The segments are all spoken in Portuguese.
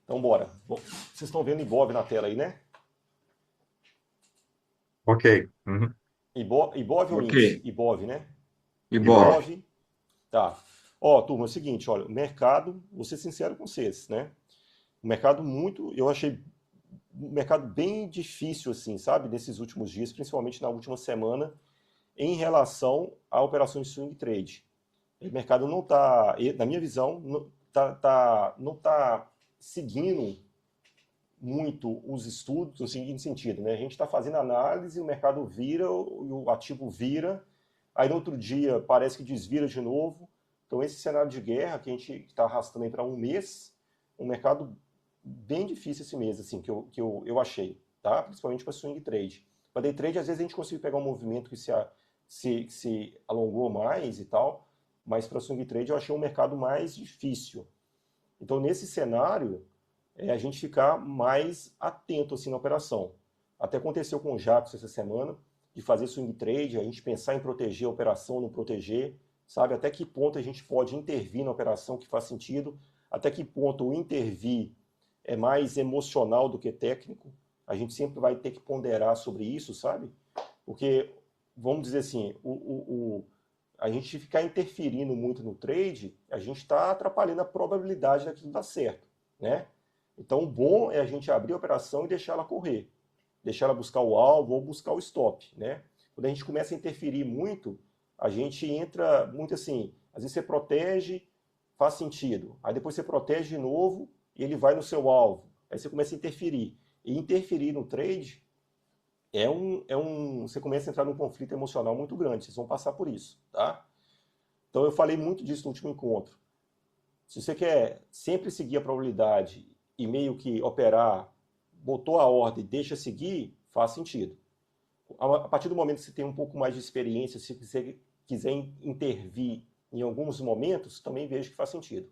Então, bora. Bom, vocês estão vendo Ibov na tela aí, né? Ok. Uhum. Ibov ou Ok. índice? Ibov, né? Ibov. Ibov. Tá. Ó, turma, é o seguinte, olha, o mercado, vou ser sincero com vocês, né? O mercado eu achei um mercado bem difícil, assim, sabe? Nesses últimos dias, principalmente na última semana, em relação a operações de swing trade. O mercado não está, na minha visão, não tá seguindo muito os estudos no seguinte sentido, né? A gente está fazendo análise, o mercado vira, o ativo vira, aí no outro dia parece que desvira de novo. Então esse cenário de guerra que a gente está arrastando aí para um mês, um mercado bem difícil esse mês, assim, que eu achei, tá? Principalmente para swing trade. Para day trade, às vezes a gente conseguiu pegar um movimento que se alongou mais e tal, mas para swing trade eu achei um mercado mais difícil. Então, nesse cenário, a gente ficar mais atento assim na operação. Até aconteceu com o Jacques essa semana, de fazer swing trade, a gente pensar em proteger a operação, não proteger, sabe? Até que ponto a gente pode intervir na operação que faz sentido, até que ponto o intervir é mais emocional do que técnico. A gente sempre vai ter que ponderar sobre isso, sabe? Porque, vamos dizer assim, a gente ficar interferindo muito no trade, a gente está atrapalhando a probabilidade daquilo dar certo, né? Então, o bom é a gente abrir a operação e deixar ela correr, deixar ela buscar o alvo ou buscar o stop, né? Quando a gente começa a interferir muito, a gente entra muito assim, às vezes você protege, faz sentido, aí depois você protege de novo e ele vai no seu alvo, aí você começa a interferir. E interferir no trade você começa a entrar num conflito emocional muito grande, vocês vão passar por isso, tá? Então eu falei muito disso no último encontro. Se você quer sempre seguir a probabilidade e meio que operar, botou a ordem, deixa seguir, faz sentido. A partir do momento que você tem um pouco mais de experiência, se você quiser intervir em alguns momentos, também vejo que faz sentido.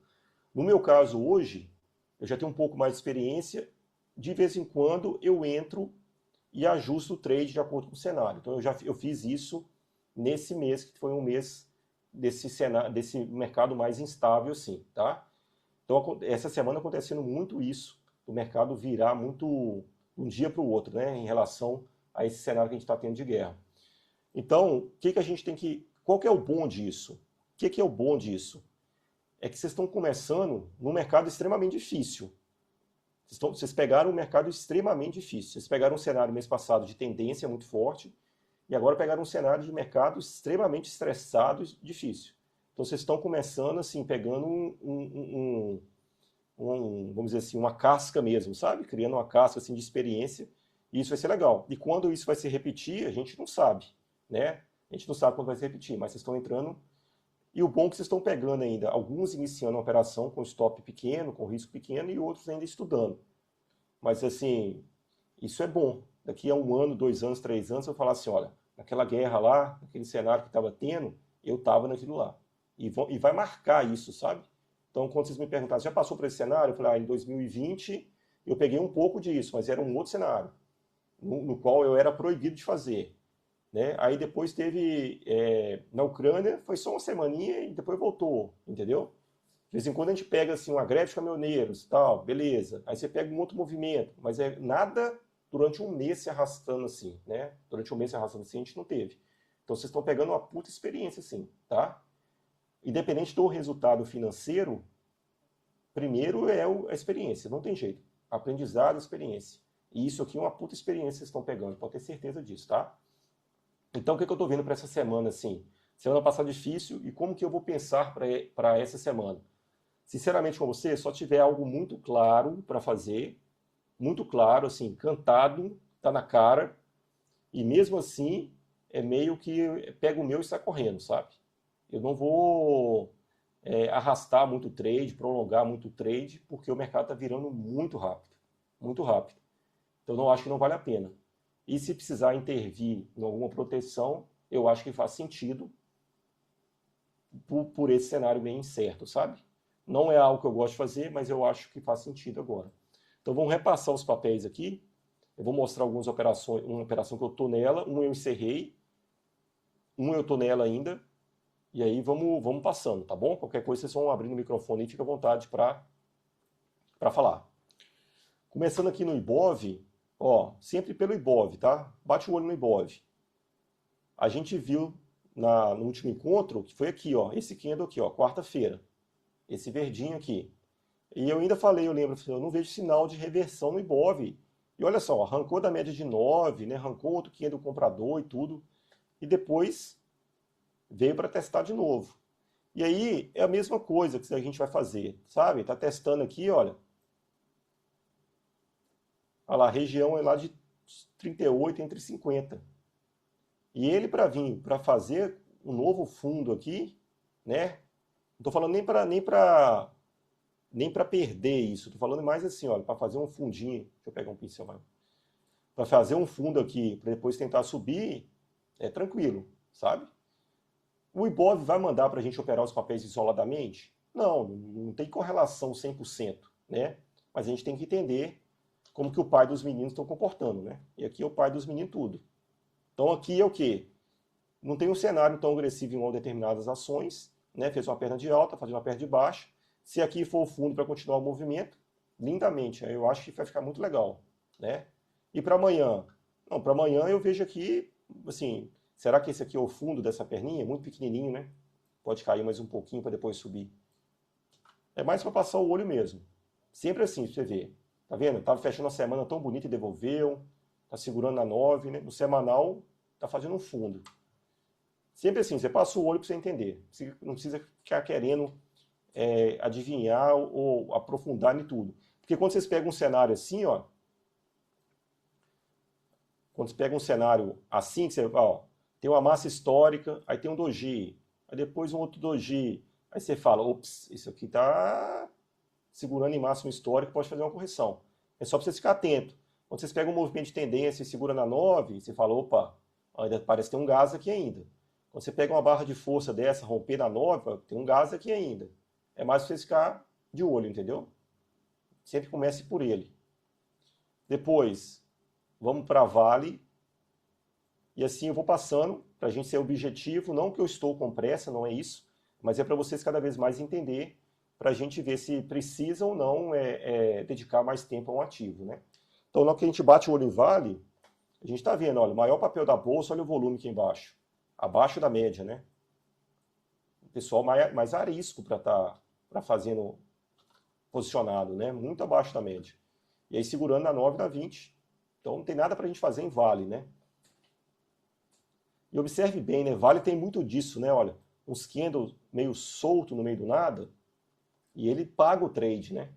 No meu caso hoje, eu já tenho um pouco mais de experiência, de vez em quando eu entro e ajusto o trade de acordo com o cenário. Então eu fiz isso nesse mês, que foi um mês desse mercado mais instável, assim, tá? Então essa semana acontecendo muito isso, o mercado virar muito de um dia para o outro, né, em relação a esse cenário que a gente está tendo de guerra. Então, o que a gente tem que. Qual que é o bom disso? O que é o bom disso? É que vocês estão começando num mercado extremamente difícil. Vocês pegaram um mercado extremamente difícil. Vocês pegaram um cenário mês passado de tendência muito forte e agora pegaram um cenário de mercado extremamente estressado e difícil. Então vocês estão começando assim, pegando vamos dizer assim, uma casca mesmo, sabe? Criando uma casca assim de experiência e isso vai ser legal. E quando isso vai se repetir, a gente não sabe, né? A gente não sabe quando vai se repetir, mas vocês estão entrando. E o bom é que vocês estão pegando ainda, alguns iniciando a operação com stop pequeno, com risco pequeno, e outros ainda estudando. Mas assim, isso é bom. Daqui a um ano, 2 anos, 3 anos, eu falar assim, olha, naquela guerra lá, naquele cenário que estava tendo, eu estava naquilo lá. E vai marcar isso, sabe? Então, quando vocês me perguntaram, já passou por esse cenário? Eu falei, em 2020 eu peguei um pouco disso, mas era um outro cenário, no qual eu era proibido de fazer. Né? Aí depois teve, na Ucrânia, foi só uma semaninha e depois voltou, entendeu? De vez em quando a gente pega assim uma greve de caminhoneiros, tal, beleza. Aí você pega um outro movimento, mas é nada durante um mês se arrastando assim, né? Durante um mês se arrastando assim a gente não teve. Então vocês estão pegando uma puta experiência assim, tá? Independente do resultado financeiro, primeiro é a experiência, não tem jeito. Aprendizado, experiência. E isso aqui é uma puta experiência que vocês estão pegando, pode ter certeza disso, tá? Então o que eu estou vendo para essa semana assim? Semana passada difícil e como que eu vou pensar para essa semana? Sinceramente com você, só tiver algo muito claro para fazer, muito claro, assim, cantado, tá na cara, e mesmo assim é meio que pega o meu e sai correndo, sabe? Eu não vou arrastar muito o trade, prolongar muito o trade, porque o mercado está virando muito rápido, muito rápido. Então eu não acho que não vale a pena. E se precisar intervir em alguma proteção, eu acho que faz sentido por esse cenário bem incerto, sabe? Não é algo que eu gosto de fazer, mas eu acho que faz sentido agora. Então vamos repassar os papéis aqui. Eu vou mostrar algumas operações, uma operação que eu estou nela, um eu encerrei, um eu estou nela ainda, e aí vamos passando, tá bom? Qualquer coisa vocês vão abrindo o microfone e fica à vontade para falar. Começando aqui no Ibov, ó, sempre pelo Ibov, tá? Bate o olho no Ibov. A gente viu no último encontro, que foi aqui, ó, esse candle aqui, ó, quarta-feira. Esse verdinho aqui. E eu ainda falei, eu lembro, eu não vejo sinal de reversão no Ibov. E olha só, arrancou da média de 9, né? Arrancou outro candle comprador e tudo. E depois veio para testar de novo. E aí é a mesma coisa que a gente vai fazer, sabe? Tá testando aqui, olha. Olha lá, a região é lá de 38 entre 50. E ele para vir, para fazer um novo fundo aqui, né? Não tô falando nem para perder isso, tô falando mais assim, olha, para fazer um fundinho. Deixa eu pegar um pincel mais. Para fazer um fundo aqui, para depois tentar subir, é tranquilo, sabe? O Ibov vai mandar para a gente operar os papéis isoladamente? Não, não tem correlação 100%, né? Mas a gente tem que entender como que o pai dos meninos estão comportando, né? E aqui é o pai dos meninos tudo. Então aqui é o quê? Não tem um cenário tão agressivo em determinadas ações, né? Fez uma perna de alta, fazendo uma perna de baixa. Se aqui for o fundo para continuar o movimento, lindamente, eu acho que vai ficar muito legal, né? E para amanhã? Não, para amanhã eu vejo aqui, assim, será que esse aqui é o fundo dessa perninha? Muito pequenininho, né? Pode cair mais um pouquinho para depois subir. É mais para passar o olho mesmo. Sempre assim, pra você ver. Tá vendo? Tava fechando a semana tão bonita e devolveu. Tá segurando na 9, né? No semanal, tá fazendo um fundo. Sempre assim, você passa o olho para você entender. Você não precisa ficar querendo adivinhar ou aprofundar em tudo. Porque quando vocês pegam um cenário assim, ó, quando você pega um cenário assim, que você, ó, tem uma massa histórica, aí tem um doji, aí depois um outro doji, aí você fala, ops, isso aqui tá segurando em máximo histórico, pode fazer uma correção. É só para você ficar atento. Quando vocês pegam um movimento de tendência e segura na 9, você fala, opa, ainda parece ter um gás aqui ainda. Quando você pega uma barra de força dessa, romper na 9, tem um gás aqui ainda. É mais para você ficar de olho, entendeu? Sempre comece por ele. Depois, vamos para Vale. E assim eu vou passando, para a gente ser objetivo, não que eu estou com pressa, não é isso, mas é para vocês cada vez mais entender, para a gente ver se precisa ou não dedicar mais tempo a um ativo, né? Então, na hora que a gente bate o olho em Vale, a gente está vendo, olha, o maior papel da bolsa, olha o volume aqui embaixo, abaixo da média, né? O pessoal mais arisco para estar fazendo posicionado, né? Muito abaixo da média. E aí segurando na 9 da 20. Então não tem nada para a gente fazer em Vale, né? E observe bem, né? Vale tem muito disso, né? Olha, uns candles meio solto no meio do nada, e ele paga o trade, né?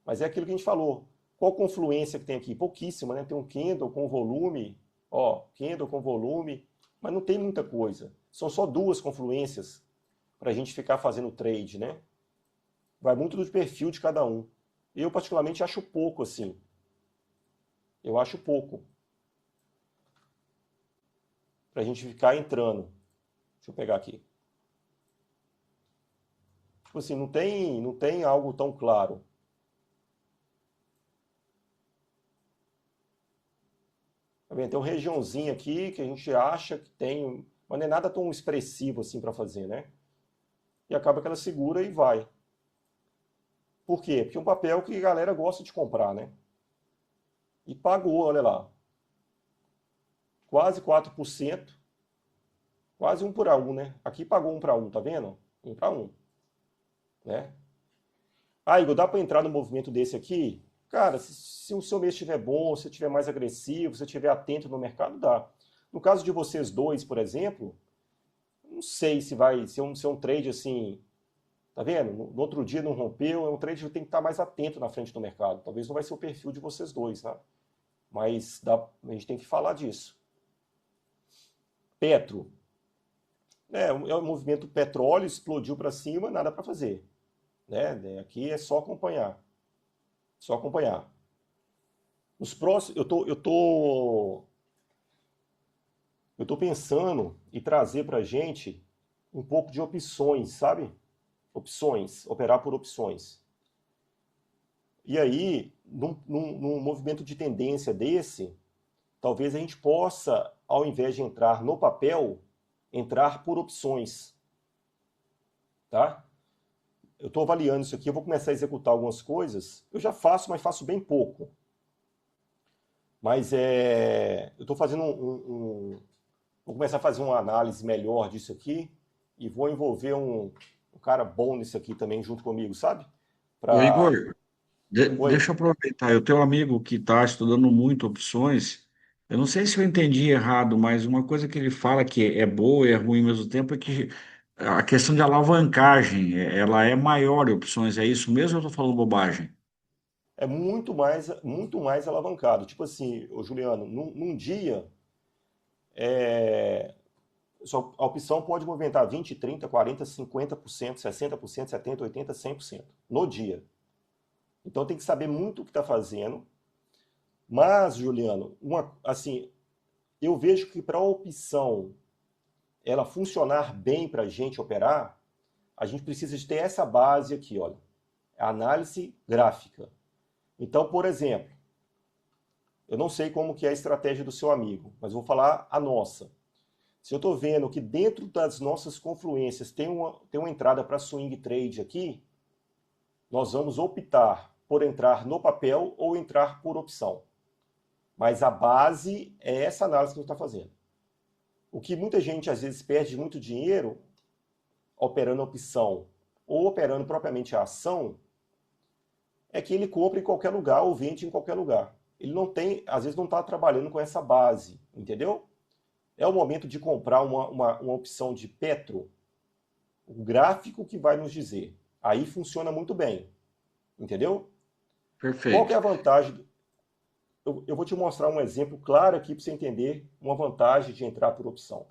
Mas é aquilo que a gente falou. Qual confluência que tem aqui? Pouquíssima, né? Tem um candle com volume, ó, candle com volume, mas não tem muita coisa. São só duas confluências para a gente ficar fazendo trade, né? Vai muito do perfil de cada um. Eu, particularmente, acho pouco assim. Eu acho pouco para a gente ficar entrando. Deixa eu pegar aqui. Tipo assim, não tem algo tão claro. Tá vendo? Tem uma regiãozinha aqui que a gente acha que tem, mas não é nada tão expressivo assim para fazer, né? E acaba que ela segura e vai. Por quê? Porque é um papel que a galera gosta de comprar, né? E pagou, olha lá. Quase 4%, quase 1 para 1, né? Aqui pagou 1 para 1, tá vendo? 1 para 1, né? Ah, Igor, dá para entrar no movimento desse aqui? Cara, se o seu mês estiver bom, se estiver mais agressivo, se estiver atento no mercado, dá. No caso de vocês dois, por exemplo, não sei se vai ser um trade assim, tá vendo? No outro dia não rompeu, é um trade que tem que estar mais atento na frente do mercado. Talvez não vai ser o perfil de vocês dois, tá? Mas a gente tem que falar disso. Petro. É um movimento petróleo, explodiu para cima, nada para fazer. Né? Aqui é só acompanhar. Só acompanhar. Nos próximos, eu tô pensando em trazer para a gente um pouco de opções, sabe? Opções, operar por opções. E aí, num movimento de tendência desse, talvez a gente possa, ao invés de entrar no papel, entrar por opções, tá? eu estou avaliando isso aqui, eu vou começar a executar algumas coisas. Eu já faço, mas faço bem pouco. Mas eu estou fazendo vou começar a fazer uma análise melhor disso aqui e vou envolver um cara bom nisso aqui também junto comigo, sabe? Ô, Pra... Igor, Oi. deixa eu aproveitar. Eu tenho um amigo que está estudando muito opções. Eu não sei se eu entendi errado, mas uma coisa que ele fala que é boa e é ruim ao mesmo tempo é que a questão de alavancagem, ela é maior em opções. É isso mesmo ou eu estou falando bobagem? É muito mais alavancado. Tipo assim, ô Juliano, num dia, a opção pode movimentar 20, 30, 40, 50%, 60%, 70%, 80%, 100% no dia. Então tem que saber muito o que está fazendo. Mas, Juliano, assim, eu vejo que para a opção ela funcionar bem para a gente operar, a gente precisa de ter essa base aqui, olha, a análise gráfica. Então, por exemplo, eu não sei como que é a estratégia do seu amigo, mas vou falar a nossa. Se eu estou vendo que dentro das nossas confluências tem uma entrada para swing trade aqui, nós vamos optar por entrar no papel ou entrar por opção. Mas a base é essa análise que a gente está fazendo. O que muita gente às vezes perde muito dinheiro operando a opção ou operando propriamente a ação é que ele compra em qualquer lugar ou vende em qualquer lugar. Ele não tem, às vezes não está trabalhando com essa base, entendeu? É o momento de comprar uma opção de Petro, o gráfico que vai nos dizer. Aí funciona muito bem, entendeu? Qual que é Perfeito. a vantagem? Eu vou te mostrar um exemplo claro aqui para você entender uma vantagem de entrar por opção.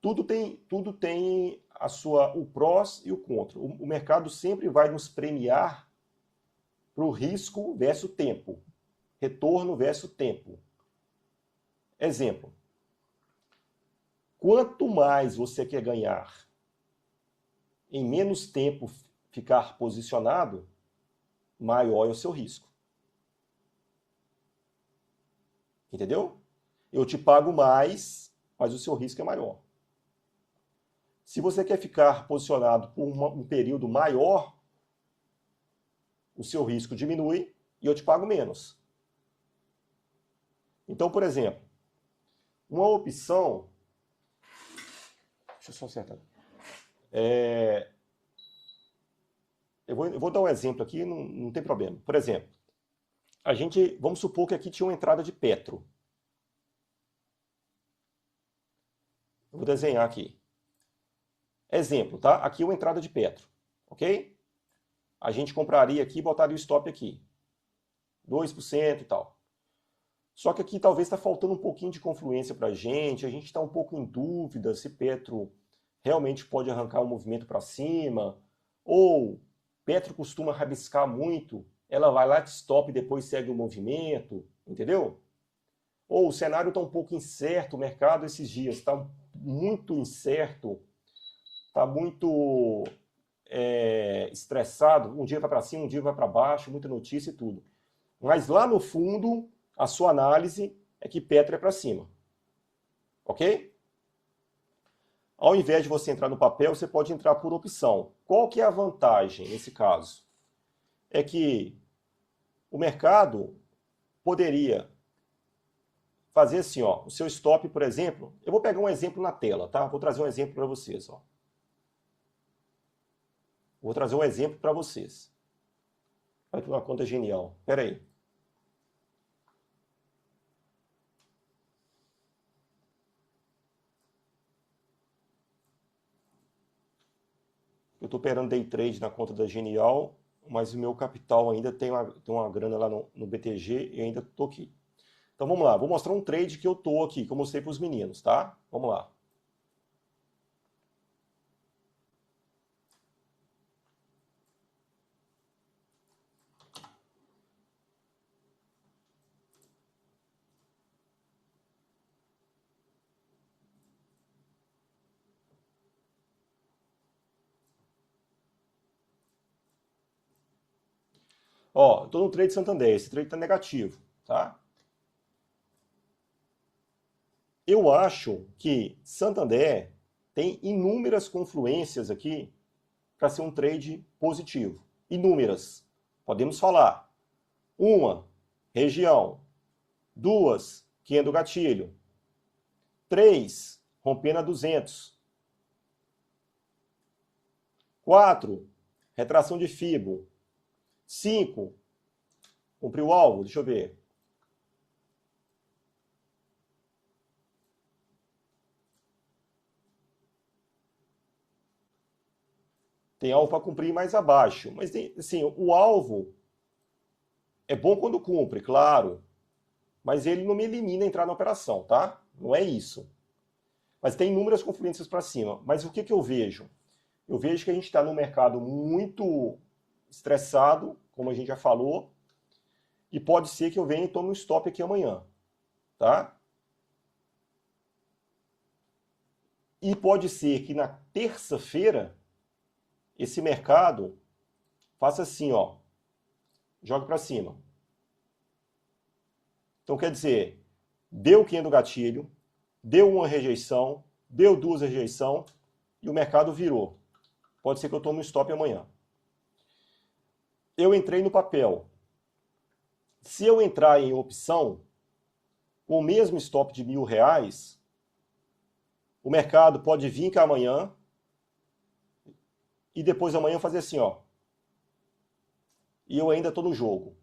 Tudo tem o prós e o contra. O mercado sempre vai nos premiar para o risco versus tempo. Retorno versus tempo. Exemplo. Quanto mais você quer ganhar em menos tempo ficar posicionado, maior é o seu risco. Entendeu? Eu te pago mais, mas o seu risco é maior. Se você quer ficar posicionado por um período maior, o seu risco diminui e eu te pago menos. Então, por exemplo, uma opção. Deixa eu só acertar. Eu vou dar um exemplo aqui, não tem problema. Por exemplo, vamos supor que aqui tinha uma entrada de Petro. Eu vou desenhar aqui. Exemplo, tá? Aqui uma entrada de Petro, ok? A gente compraria aqui e botaria o stop aqui. 2% e tal. Só que aqui talvez está faltando um pouquinho de confluência para a gente está um pouco em dúvida se Petro realmente pode arrancar o movimento para cima, ou Petro costuma rabiscar muito, ela vai lá de stop e depois segue o movimento, entendeu? Ou o cenário está um pouco incerto, o mercado esses dias está muito incerto, está muito estressado, um dia vai para cima, um dia vai para baixo, muita notícia e tudo. Mas lá no fundo, a sua análise é que Petro é para cima. Ok? Ao invés de você entrar no papel, você pode entrar por opção. Qual que é a vantagem nesse caso? É que o mercado poderia fazer assim, ó, o seu stop, por exemplo, eu vou pegar um exemplo na tela, tá? Vou trazer um exemplo para vocês, ó. Vou trazer um exemplo para vocês. Olha que uma conta genial. Espera aí. Eu estou operando day trade na conta da Genial, mas o meu capital ainda tem uma grana lá no BTG e ainda estou aqui. Então vamos lá, vou mostrar um trade que eu estou aqui, que eu mostrei para os meninos, tá? Vamos lá. Ó, estou no trade Santander, esse trade está negativo, tá? Eu acho que Santander tem inúmeras confluências aqui para ser um trade positivo. Inúmeras. Podemos falar. 1, região. 2, candle gatilho. 3, rompendo a 200. 4, retração de Fibo. 5, cumpriu o alvo, deixa eu ver. Tem alvo para cumprir mais abaixo. Mas, assim, o alvo é bom quando cumpre, claro. Mas ele não me elimina a entrar na operação, tá? Não é isso. Mas tem inúmeras confluências para cima. Mas o que eu vejo? Eu vejo que a gente está num mercado muito estressado, como a gente já falou, e pode ser que eu venha e tome um stop aqui amanhã, tá? E pode ser que na terça-feira esse mercado faça assim, ó, joga para cima. Então quer dizer, deu 500 do gatilho, deu uma rejeição, deu 2 rejeição e o mercado virou. Pode ser que eu tome um stop amanhã. Eu entrei no papel. Se eu entrar em opção, com o mesmo stop de R$1.000, o mercado pode vir cá amanhã e depois amanhã fazer assim, ó. E eu ainda estou no jogo.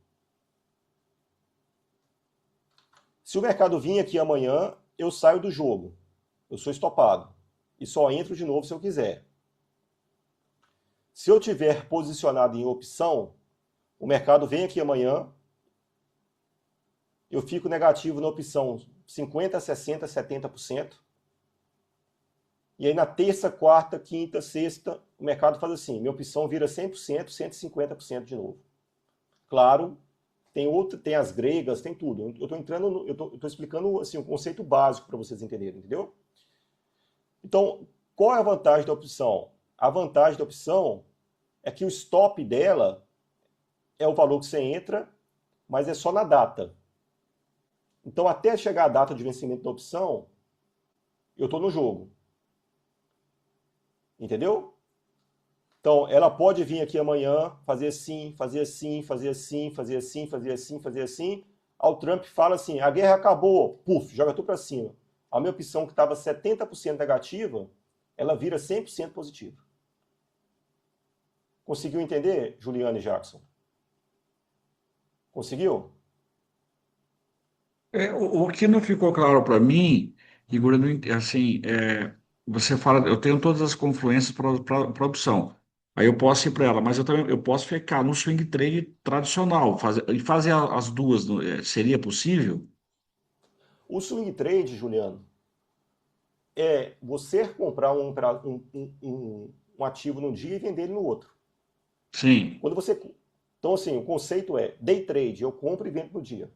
Se o mercado vir aqui amanhã, eu saio do jogo. Eu sou estopado. E só entro de novo se eu quiser. Se eu tiver posicionado em opção, o mercado vem aqui amanhã, eu fico negativo na opção 50%, 60%, 70%. E aí na terça, quarta, quinta, sexta, o mercado faz assim, minha opção vira 100%, 150% de novo. Claro, tem as gregas, tem tudo. Eu tô explicando assim, um conceito básico para vocês entenderem, entendeu? Então, qual é a vantagem da opção? A vantagem da opção é que o stop dela é o valor que você entra, mas é só na data. Então, até chegar a data de vencimento da opção, eu estou no jogo. Entendeu? Então, ela pode vir aqui amanhã, fazer assim, fazer assim, fazer assim, fazer assim, fazer assim, fazer assim. Aí o Trump fala assim, a guerra acabou, puf, joga tudo para cima. A minha opção que estava 70% negativa, ela vira 100% positiva. Conseguiu entender, Juliane e Jackson? Conseguiu? O que não ficou claro para mim, Igor, assim, você fala, eu tenho todas as confluências para opção. Aí eu posso ir para ela, mas eu também eu posso ficar no swing trade tradicional, fazer as duas, seria possível? O swing trade, Juliano, é você comprar um ativo num dia e vender ele no outro. Sim, Quando você, então, assim, o conceito é day trade, eu compro e vendo no dia.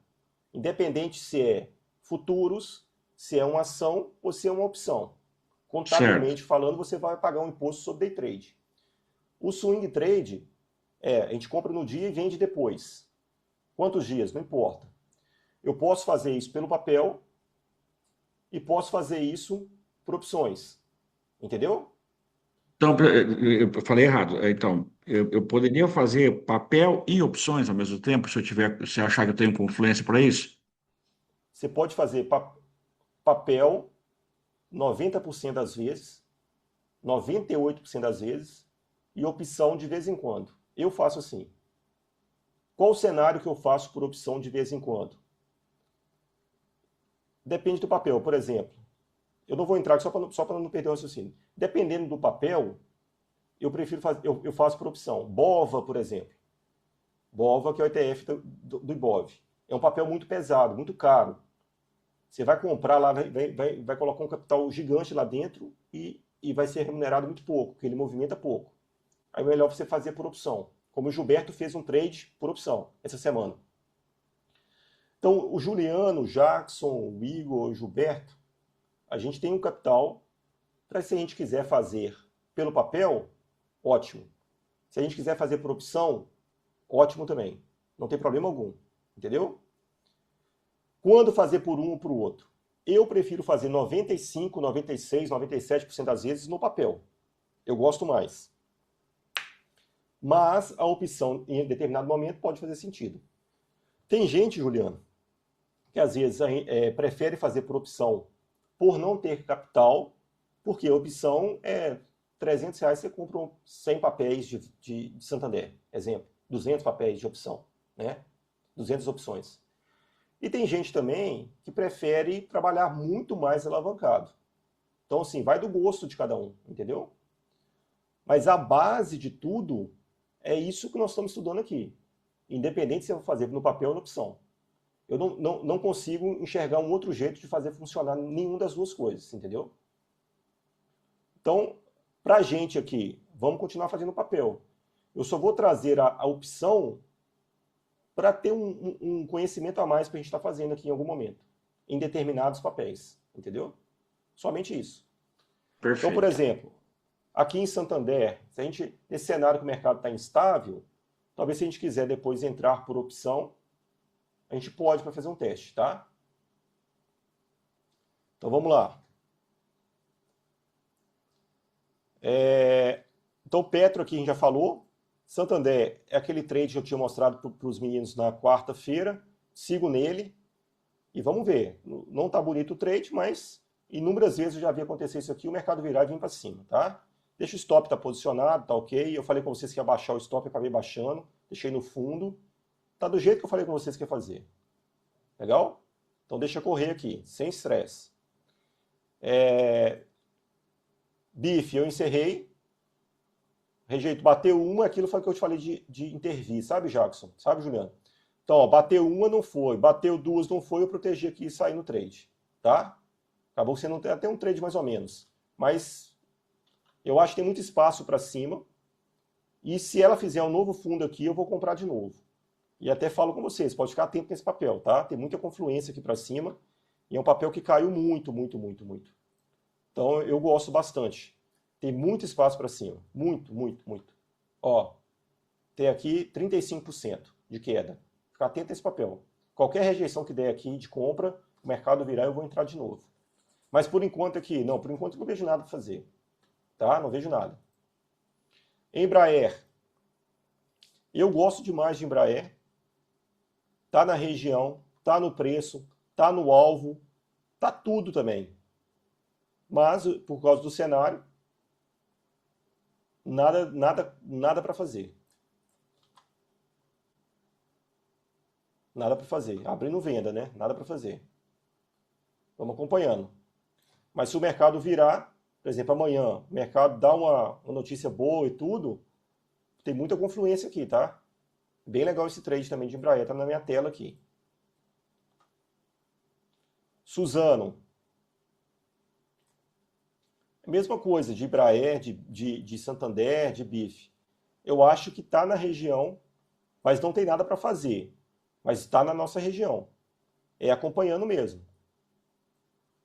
Independente se é futuros, se é uma ação ou se é uma opção. certo. Contabilmente falando, você vai pagar um imposto sobre day trade. O swing trade a gente compra no dia e vende depois. Quantos dias? Não importa. Eu posso fazer isso pelo papel e posso fazer isso por opções. Entendeu? Então, eu falei errado. Então, eu poderia fazer papel e opções ao mesmo tempo, se achar que eu tenho confluência para isso? Você pode fazer papel 90% das vezes, 98% das vezes, e opção de vez em quando. Eu faço assim. Qual o cenário que eu faço por opção de vez em quando? Depende do papel, por exemplo. Eu não vou entrar só para não perder o raciocínio. Dependendo do papel, eu prefiro fazer, eu faço por opção. BOVA, por exemplo. BOVA, que é o ETF do Ibov. É um papel muito pesado, muito caro. Você vai comprar lá, vai colocar um capital gigante lá dentro e vai ser remunerado muito pouco, porque ele movimenta pouco. Aí é melhor você fazer por opção. Como o Gilberto fez um trade por opção essa semana. Então, o Juliano, o Jackson, o Igor, o Gilberto, a gente tem um capital para se a gente quiser fazer pelo papel, ótimo. Se a gente quiser fazer por opção, ótimo também. Não tem problema algum. Entendeu? Quando fazer por um ou por outro? Eu prefiro fazer 95, 96, 97% das vezes no papel. Eu gosto mais. mas a opção em determinado momento pode fazer sentido. Tem gente, Juliano, que às vezes prefere fazer por opção por não ter capital, porque a opção é R$ 300, você compra 100 papéis de Santander, exemplo, 200 papéis de opção, né? 200 opções. E tem gente também que prefere trabalhar muito mais alavancado. Então, assim, vai do gosto de cada um, entendeu? Mas a base de tudo é isso que nós estamos estudando aqui. Independente se eu vou fazer no papel ou na opção. Eu não consigo enxergar um outro jeito de fazer funcionar nenhuma das duas coisas, entendeu? Então, para a gente aqui, vamos continuar fazendo papel. Eu só vou trazer a opção para ter um conhecimento a mais que a gente está fazendo aqui em algum momento, em determinados papéis, entendeu? Somente isso. Então, por Perfeito. exemplo, aqui em Santander, se a gente, nesse cenário que o mercado está instável, talvez se a gente quiser depois entrar por opção, a gente pode para fazer um teste, tá? Então vamos lá. Então o Petro aqui a gente já falou. Santander é aquele trade que eu tinha mostrado para os meninos na quarta-feira. Sigo nele e vamos ver. Não está bonito o trade, mas inúmeras vezes eu já vi acontecer isso aqui, o mercado virar e vir para cima, tá? Deixa o stop tá posicionado, tá ok. Eu falei com vocês que ia baixar o stop, acabei baixando. Deixei no fundo. Tá do jeito que eu falei com vocês que ia fazer. Legal? Então deixa correr aqui, sem estresse. BIF, eu encerrei. Rejeito, bateu uma, aquilo foi o que eu te falei de intervir, sabe, Jackson? Sabe, Juliano? Então, ó, bateu uma, não foi. Bateu duas, não foi. Eu protegi aqui e saí no trade, tá? Acabou sendo até um trade mais ou menos. Mas eu acho que tem muito espaço para cima. E se ela fizer um novo fundo aqui, eu vou comprar de novo. E até falo com vocês, pode ficar atento nesse papel, tá? Tem muita confluência aqui para cima. E é um papel que caiu muito, muito, muito, muito. Então eu gosto bastante. Tem muito espaço para cima. Muito, muito, muito. Ó, tem aqui 35% de queda. Fica atento a esse papel. Qualquer rejeição que der aqui de compra, o mercado virar, eu vou entrar de novo. Mas por enquanto aqui, não, por enquanto eu não vejo nada para fazer. Tá? Não vejo nada. Embraer. Eu gosto demais de Embraer. Tá na região, tá no preço, tá no alvo, tá tudo também. Mas por causa do cenário, nada para fazer. Nada para fazer. Abrindo venda, né? Nada para fazer. Vamos acompanhando. Mas se o mercado virar, por exemplo, amanhã, o mercado dá uma notícia boa e tudo, tem muita confluência aqui, tá? Bem legal esse trade também de Embraer, tá na minha tela aqui. Suzano. Mesma coisa, de Embraer, de Santander, de BIF. Eu acho que está na região, mas não tem nada para fazer. Mas está na nossa região. É acompanhando mesmo.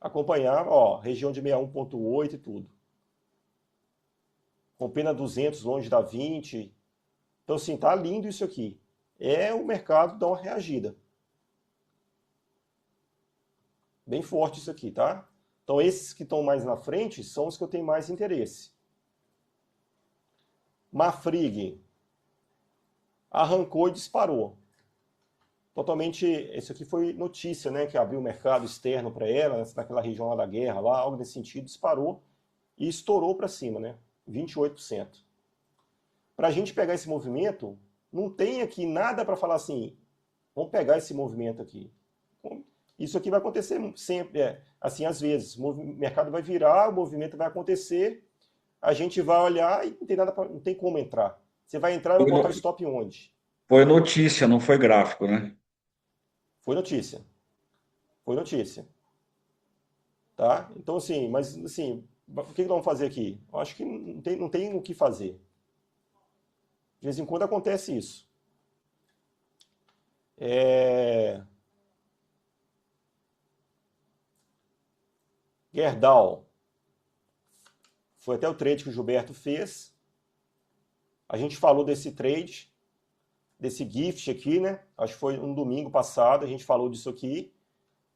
Acompanhar, ó, região de 61,8 e tudo. Com pena 200 longe da 20. Então, assim, tá lindo isso aqui. É o mercado dar uma reagida. Bem forte isso aqui, tá? Então, esses que estão mais na frente são os que eu tenho mais interesse. Mafrig arrancou e disparou. Totalmente, isso aqui foi notícia, né? Que abriu o mercado externo para ela, naquela região lá da guerra, lá, algo nesse sentido, disparou e estourou para cima, né? 28%. Para a gente pegar esse movimento, não tem aqui nada para falar assim, vamos pegar esse movimento aqui. Isso aqui vai acontecer sempre, assim, às vezes. O mercado vai virar, o movimento vai acontecer, a gente vai olhar e não tem como entrar. Você vai entrar e vai botar o stop onde? Foi notícia, não foi gráfico, né? Foi notícia. Foi notícia. Tá? Então, assim, mas assim, o que nós vamos fazer aqui? Eu acho que não tem o que fazer. De vez em quando acontece isso. Gerdau. Foi até o trade que o Gilberto fez. A gente falou desse trade, desse gift aqui, né? Acho que foi um domingo passado, a gente falou disso aqui.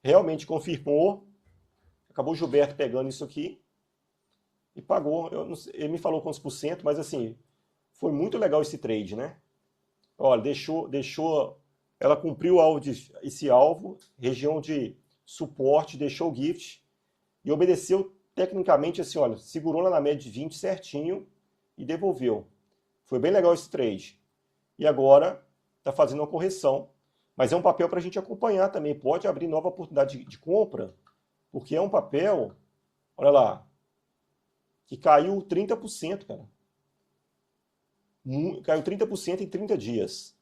Realmente confirmou. Acabou o Gilberto pegando isso aqui e pagou. Ele me falou quantos por cento, mas assim, Foi muito legal esse trade, né? Olha, ela cumpriu o alvo esse alvo, região de suporte, deixou o gift e obedeceu tecnicamente assim, olha, segurou lá na média de 20 certinho e devolveu. Foi bem legal esse trade. E agora está fazendo uma correção, mas é um papel para a gente acompanhar também. Pode abrir nova oportunidade de compra, porque é um papel, olha lá, que caiu 30%, cara. Caiu 30% em 30 dias.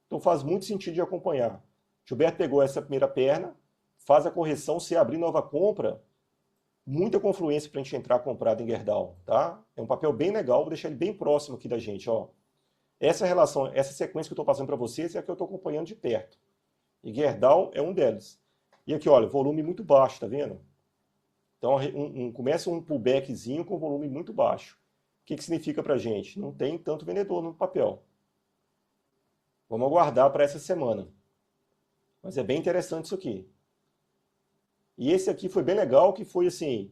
Então faz muito sentido de acompanhar. Gilberto pegou essa primeira perna, faz a correção, se abrir nova compra, muita confluência para a gente entrar comprado em Gerdau, tá? É um papel bem legal, vou deixar ele bem próximo aqui da gente, ó. Essa relação, essa sequência que eu estou passando para vocês é a que eu estou acompanhando de perto. E Gerdau é um deles. E aqui, olha, volume muito baixo, tá vendo? Então começa um pullbackzinho com volume muito baixo. O que significa para a gente? Não tem tanto vendedor no papel. Vamos aguardar para essa semana. Mas é bem interessante isso aqui. E esse aqui foi bem legal, que foi assim,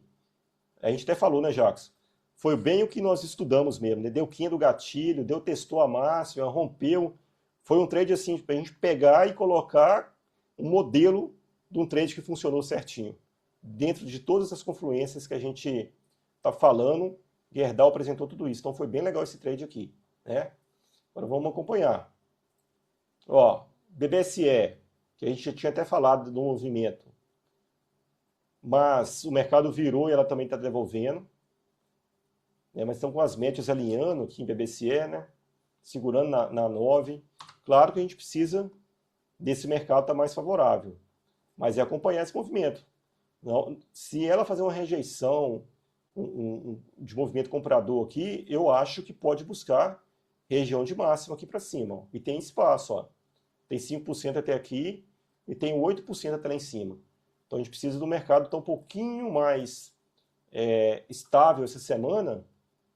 a gente até falou, né, Jacques? Foi bem o que nós estudamos mesmo, né? Deu quinha do gatilho, testou a máxima, rompeu. Foi um trade assim, para a gente pegar e colocar um modelo de um trade que funcionou certinho. Dentro de todas as confluências que a gente está falando, Gerdau apresentou tudo isso. Então foi bem legal esse trade aqui, né? Agora vamos acompanhar. Ó, BBSE, que a gente já tinha até falado do movimento, mas o mercado virou e ela também está devolvendo, né? Mas estão com as médias alinhando aqui em BBSE, né? Segurando na 9. Claro que a gente precisa desse mercado estar mais favorável, mas é acompanhar esse movimento. Não, se ela fazer uma rejeição de movimento comprador aqui, eu acho que pode buscar região de máxima aqui para cima. Ó. E tem espaço, ó. Tem 5% até aqui e tem 8% até lá em cima. Então a gente precisa do mercado estar um pouquinho mais estável essa semana,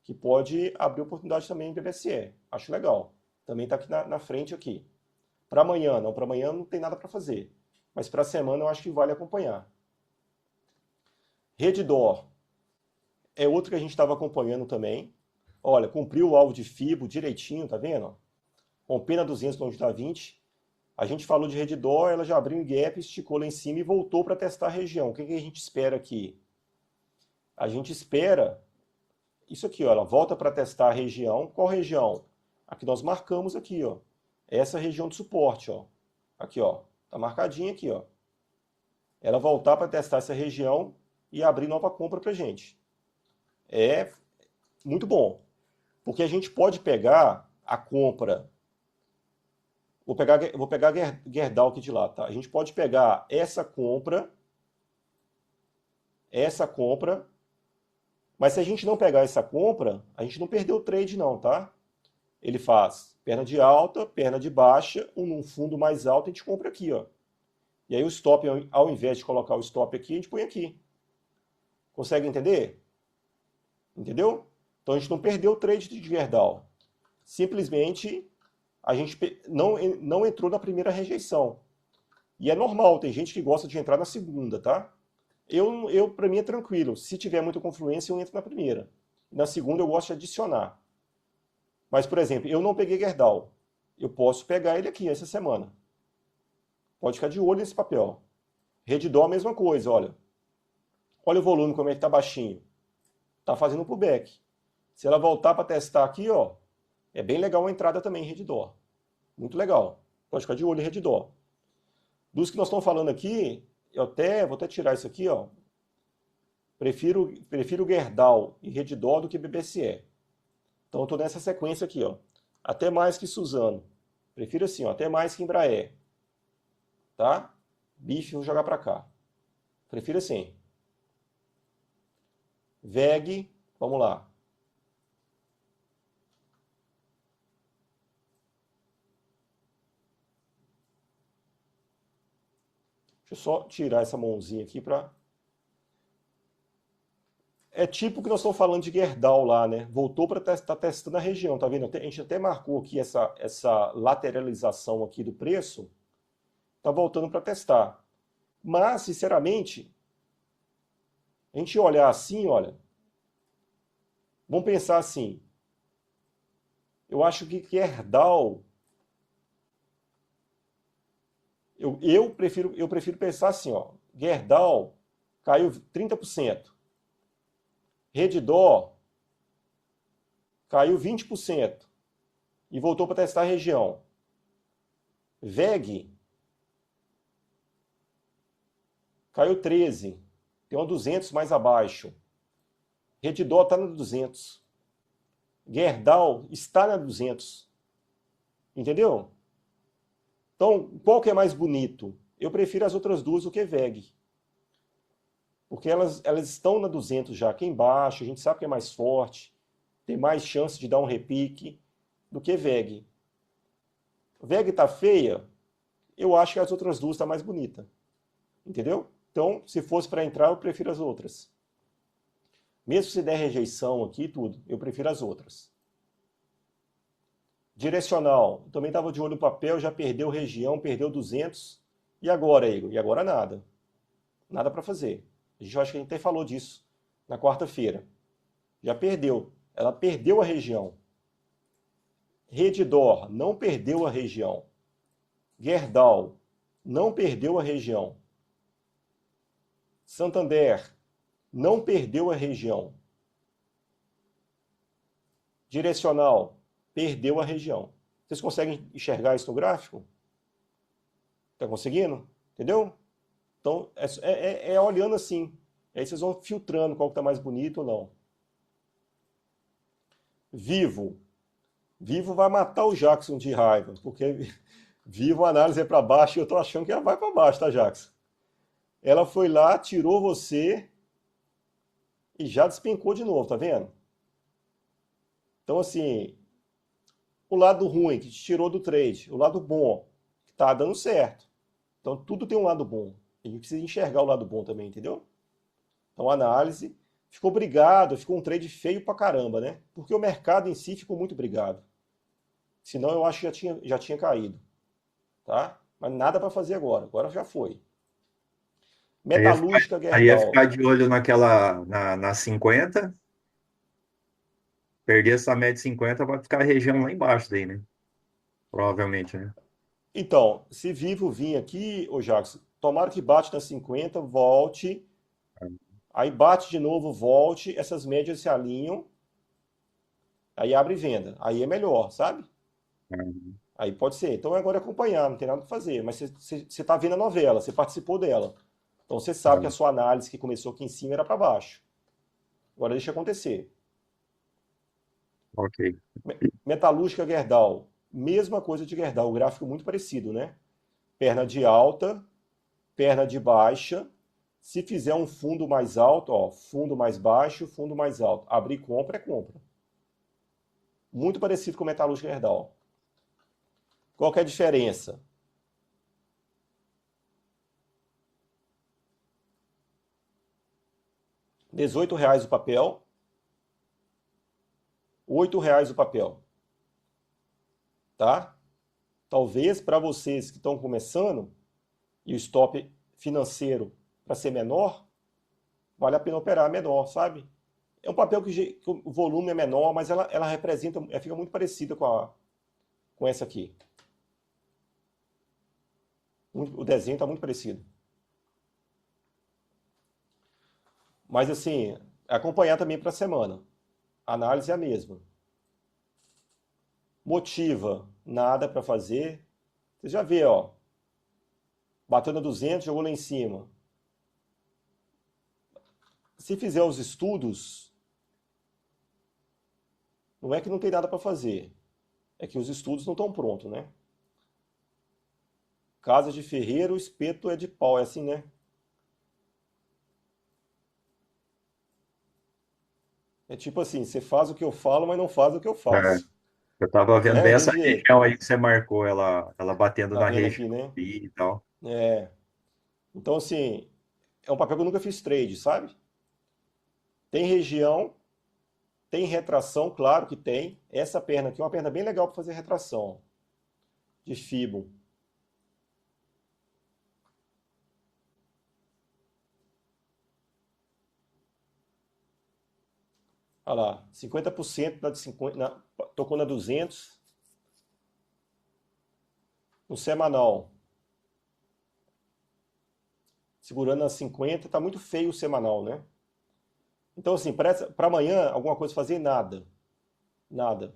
que pode abrir oportunidade também em BBSE. Acho legal. Também está aqui na frente aqui. Para amanhã não tem nada para fazer. Mas para a semana eu acho que vale acompanhar. Redditor é outro que a gente estava acompanhando também. Olha, cumpriu o alvo de FIBO direitinho, tá vendo? Rompendo a 200 longe da 20. A gente falou de Redditor, ela já abriu um gap, esticou lá em cima e voltou para testar a região. O que a gente espera aqui? A gente espera isso aqui, ó, ela volta para testar a região. Qual região? A que nós marcamos aqui, ó. Essa região de suporte, ó. Aqui, ó. Tá marcadinha aqui, ó. Ela voltar para testar essa região e abrir nova compra para gente. É muito bom. Porque a gente pode pegar a compra. Vou pegar Gerdau aqui de lá, tá? A gente pode pegar essa compra, mas se a gente não pegar essa compra, a gente não perdeu o trade não, tá? Ele faz perna de alta, perna de baixa, um fundo mais alto, a gente compra aqui, ó. E aí o stop, ao invés de colocar o stop aqui, a gente põe aqui. Consegue entender? Entendeu? Então a gente não perdeu o trade de Gerdau. Simplesmente a gente não entrou na primeira rejeição. E é normal, tem gente que gosta de entrar na segunda, tá? Para mim é tranquilo. Se tiver muita confluência, eu entro na primeira. Na segunda eu gosto de adicionar. Mas, por exemplo, eu não peguei Gerdau. Eu posso pegar ele aqui essa semana. Pode ficar de olho nesse papel. Redditor a mesma coisa, olha. Olha o volume como é que tá baixinho. Tá fazendo um pullback. Se ela voltar para testar aqui, ó, é bem legal a entrada também em Redditor. Muito legal. Pode ficar de olho em Redditor. Dos que nós estamos falando aqui, vou até tirar isso aqui, ó. Prefiro Gerdau e Redditor do que BBSE. Então eu estou nessa sequência aqui, ó. Até mais que Suzano. Prefiro assim, ó, até mais que Embraer. Tá? Bife, vou jogar para cá. Prefiro assim. VEG, vamos lá. Deixa eu só tirar essa mãozinha aqui para... É tipo o que nós estamos falando de Gerdau lá, né? Voltou para estar testando a região, tá vendo? A gente até marcou aqui essa lateralização aqui do preço. Tá voltando para testar. Mas, sinceramente, a gente olhar assim, olha, vamos pensar assim. Eu acho que Gerdau, eu prefiro pensar assim, ó, Gerdau caiu 30%, Redditor caiu 20% e voltou para testar a região. VEG caiu 13%, tem uma 200 mais abaixo. Redditor está no 200. Gerdau está na 200. Entendeu? Então, qual que é mais bonito? Eu prefiro as outras duas do que VEG. Porque elas estão na 200 já. Aqui embaixo, a gente sabe que é mais forte, tem mais chance de dar um repique do que VEG. VEG está feia, eu acho que as outras duas estão mais bonitas. Entendeu? Então, se fosse para entrar, eu prefiro as outras. Mesmo se der rejeição aqui, tudo, eu prefiro as outras. Direcional, também estava de olho no papel, já perdeu região, perdeu 200. E agora, Igor? E agora nada. Nada para fazer. Acho que a gente até falou disso na quarta-feira. Já perdeu. Ela perdeu a região. Redditor não perdeu a região. Gerdau não perdeu a região. Santander não perdeu a região. Direcional perdeu a região. Vocês conseguem enxergar isso no gráfico? Está conseguindo? Entendeu? Então, é olhando assim. Aí vocês vão filtrando qual que está mais bonito ou não. Vivo. Vivo vai matar o Jackson de raiva, porque Vivo a análise é para baixo e eu estou achando que ela vai para baixo, tá, Jackson? Ela foi lá, tirou você e já despencou de novo, tá vendo? Então, assim, o lado ruim que te tirou do trade, o lado bom, que tá dando certo. Então, tudo tem um lado bom. A gente precisa enxergar o lado bom também, entendeu? Então, a análise ficou brigado, ficou um trade feio pra caramba, né? Porque o mercado em si ficou muito brigado. Senão, eu acho que já tinha caído, tá? Mas nada para fazer agora. Agora já foi. Metalúrgica Aí ia ficar Gerdau. de olho na 50, perder essa média de 50, vai ficar a região lá embaixo daí, né? Provavelmente, né? Então, se Vivo vir aqui, ô Jackson, tomara que bate na 50, volte, aí bate de novo, volte, essas médias se alinham, aí abre venda. Aí é melhor, sabe? Uhum. Aí pode ser. Então agora é acompanhar, não tem nada para fazer. Mas você está vendo a novela, você participou dela. Então você sabe que a sua análise que começou aqui em cima era para baixo. Agora deixa acontecer. Ok. Metalúrgica Gerdau. Mesma coisa de Gerdau, o gráfico muito parecido, né? Perna de alta, perna de baixa. Se fizer um fundo mais alto, ó, fundo mais baixo, fundo mais alto. Abrir compra é compra. Muito parecido com o Metalúrgica Gerdau. Qual que é a diferença? R$ 18 o papel, R$ 8 o papel, tá? Talvez para vocês que estão começando e o stop financeiro para ser menor, vale a pena operar menor, sabe? É um papel que o volume é menor, mas ela representa, ela fica muito parecida com essa aqui. O desenho está muito parecido. Mas assim, acompanhar também para a semana. A análise é a mesma. Motiva, nada para fazer. Você já vê, ó, bateu na 200, jogou lá em cima. Se fizer os estudos, não é que não tem nada para fazer, é que os estudos não estão prontos, né? Casa de ferreiro, espeto é de pau, é assim, né? É tipo assim, você faz o que eu falo, mas não faz o que eu É, faço. eu tava vendo É bem desse essa jeito. região aí que você marcou, ela batendo Tá na vendo região aqui, né? ali e tal. É. Então, assim, é um papel que eu nunca fiz trade, sabe? Tem região, tem retração, claro que tem. Essa perna aqui é uma perna bem legal para fazer retração de fibo. Olha lá, 50% na de 50, tocou na 200, no semanal. Segurando na 50, tá muito feio o semanal, né? Então, assim, para amanhã, alguma coisa fazer? Nada. Nada.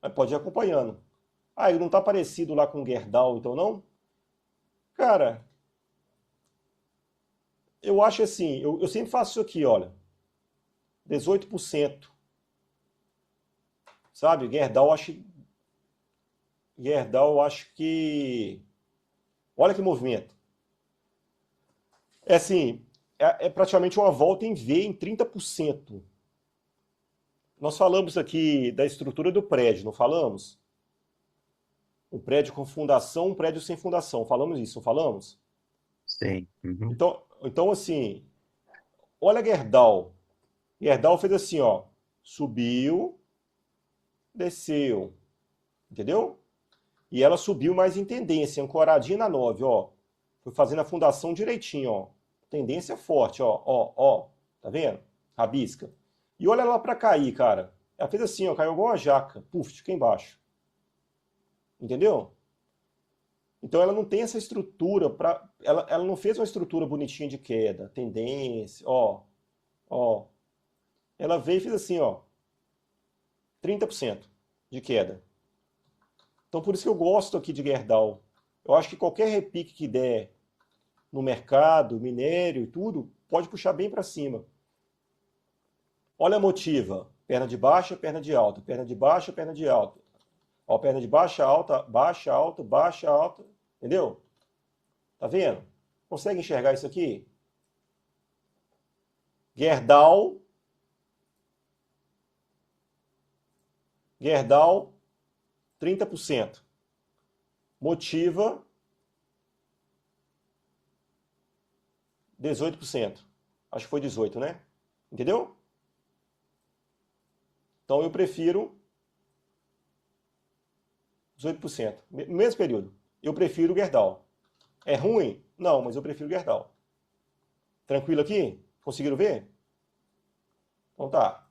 Mas pode ir acompanhando. Ah, ele não tá parecido lá com o Gerdau, então não? Cara, eu acho assim, eu sempre faço isso aqui, olha. 18%. Sabe? Gerdau, acho que. Olha que movimento. É assim, é praticamente uma volta em V em 30%. Nós falamos aqui da estrutura do prédio, não falamos? Um prédio com fundação, um prédio sem fundação. Falamos isso, não falamos? Sim. Uhum. Então assim, olha Gerdau. Gerdau fez assim, ó. Subiu, desceu. Entendeu? E ela subiu mais em tendência, ancoradinha na 9, ó. Foi fazendo a fundação direitinho, ó. Tendência forte, ó, ó, ó. Tá vendo? Rabisca. E olha lá pra cair, cara. Ela fez assim, ó, caiu igual uma jaca. Puf, fica embaixo. Entendeu? Então ela não tem essa estrutura para, ela não fez uma estrutura bonitinha de queda, tendência, ó, ó. Ela veio e fez assim, ó, 30% de queda. Então por isso que eu gosto aqui de Gerdau. Eu acho que qualquer repique que der no mercado, minério e tudo, pode puxar bem para cima. Olha a motiva, perna de baixa, perna de alta, perna de baixa, perna de alta. Ó, perna de baixa, alta, baixa, alta, baixa, alta, entendeu? Tá vendo? Consegue enxergar isso aqui? Gerdau, Gerdau, 30%. Motiva, 18%. Acho que foi 18, né? Entendeu? Então eu prefiro 18%. No mesmo período. Eu prefiro Gerdau. É ruim? Não, mas eu prefiro Gerdau. Tranquilo aqui? Conseguiram ver? Então tá.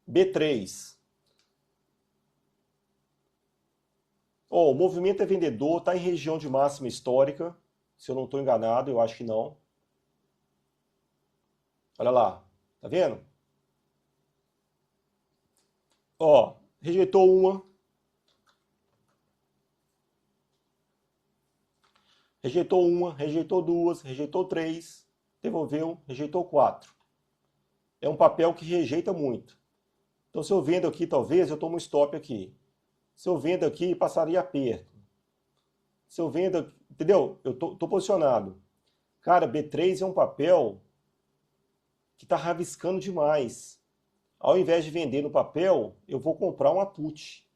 B3. Oh, o movimento é vendedor, está em região de máxima histórica. Se eu não estou enganado, eu acho que não. Olha lá. Tá vendo? Ó, rejeitou uma. Rejeitou uma, rejeitou duas, rejeitou três, devolveu, rejeitou quatro. É um papel que rejeita muito. Então, se eu vendo aqui, talvez eu tomo um stop aqui. Se eu vendo aqui, passaria aperto. Se eu vendo, entendeu? Eu tô posicionado. Cara, B3 é um papel que está rabiscando demais. Ao invés de vender no papel, eu vou comprar uma put.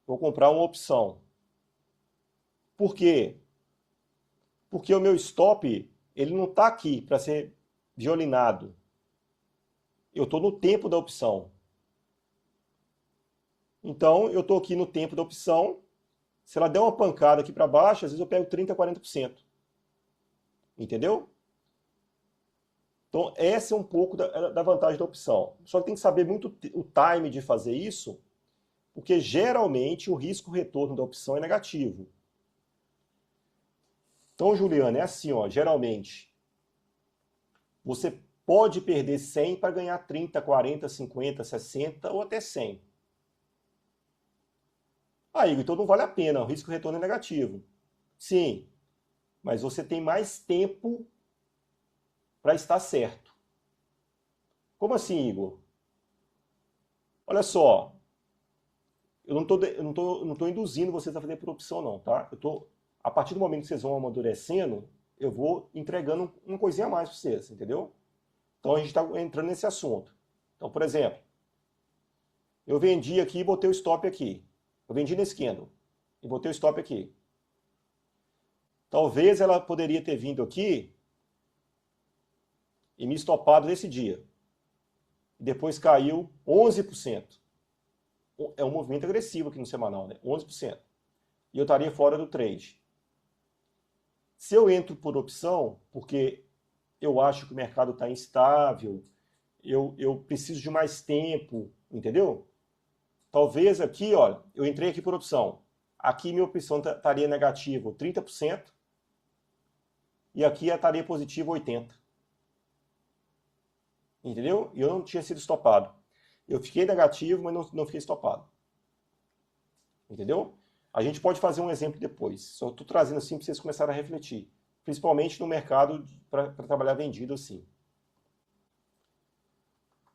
Vou comprar uma opção. Por quê? Porque o meu stop, ele não está aqui para ser violinado. Eu estou no tempo da opção. Então, eu estou aqui no tempo da opção. Se ela der uma pancada aqui para baixo, às vezes eu pego 30%, 40%. Entendeu? Então, essa é um pouco da vantagem da opção. Só que tem que saber muito o time de fazer isso, porque geralmente o risco-retorno da opção é negativo. Então, Juliana, é assim, ó, geralmente, você pode perder 100 para ganhar 30, 40, 50, 60 ou até 100. Ah, Igor, então não vale a pena, o risco-retorno é negativo. Sim, mas você tem mais tempo para estar certo. Como assim, Igor? Olha só, eu não tô induzindo vocês a fazer por opção, não, tá? A partir do momento que vocês vão amadurecendo, eu vou entregando uma coisinha a mais para vocês, entendeu? Então a gente está entrando nesse assunto. Então, por exemplo, eu vendi aqui e botei o stop aqui. Eu vendi nesse candle e botei o stop aqui. Talvez ela poderia ter vindo aqui e me estopado nesse dia. E depois caiu 11%. É um movimento agressivo aqui no semanal, né? 11%. E eu estaria fora do trade. Se eu entro por opção, porque eu acho que o mercado está instável, eu preciso de mais tempo, entendeu? Talvez aqui, ó, eu entrei aqui por opção. Aqui minha opção estaria negativo 30% e aqui estaria positivo 80%. Entendeu? E eu não tinha sido estopado. Eu fiquei negativo, mas não fiquei estopado. Entendeu? A gente pode fazer um exemplo depois. Só estou trazendo assim para vocês começarem a refletir. Principalmente no mercado para trabalhar vendido assim.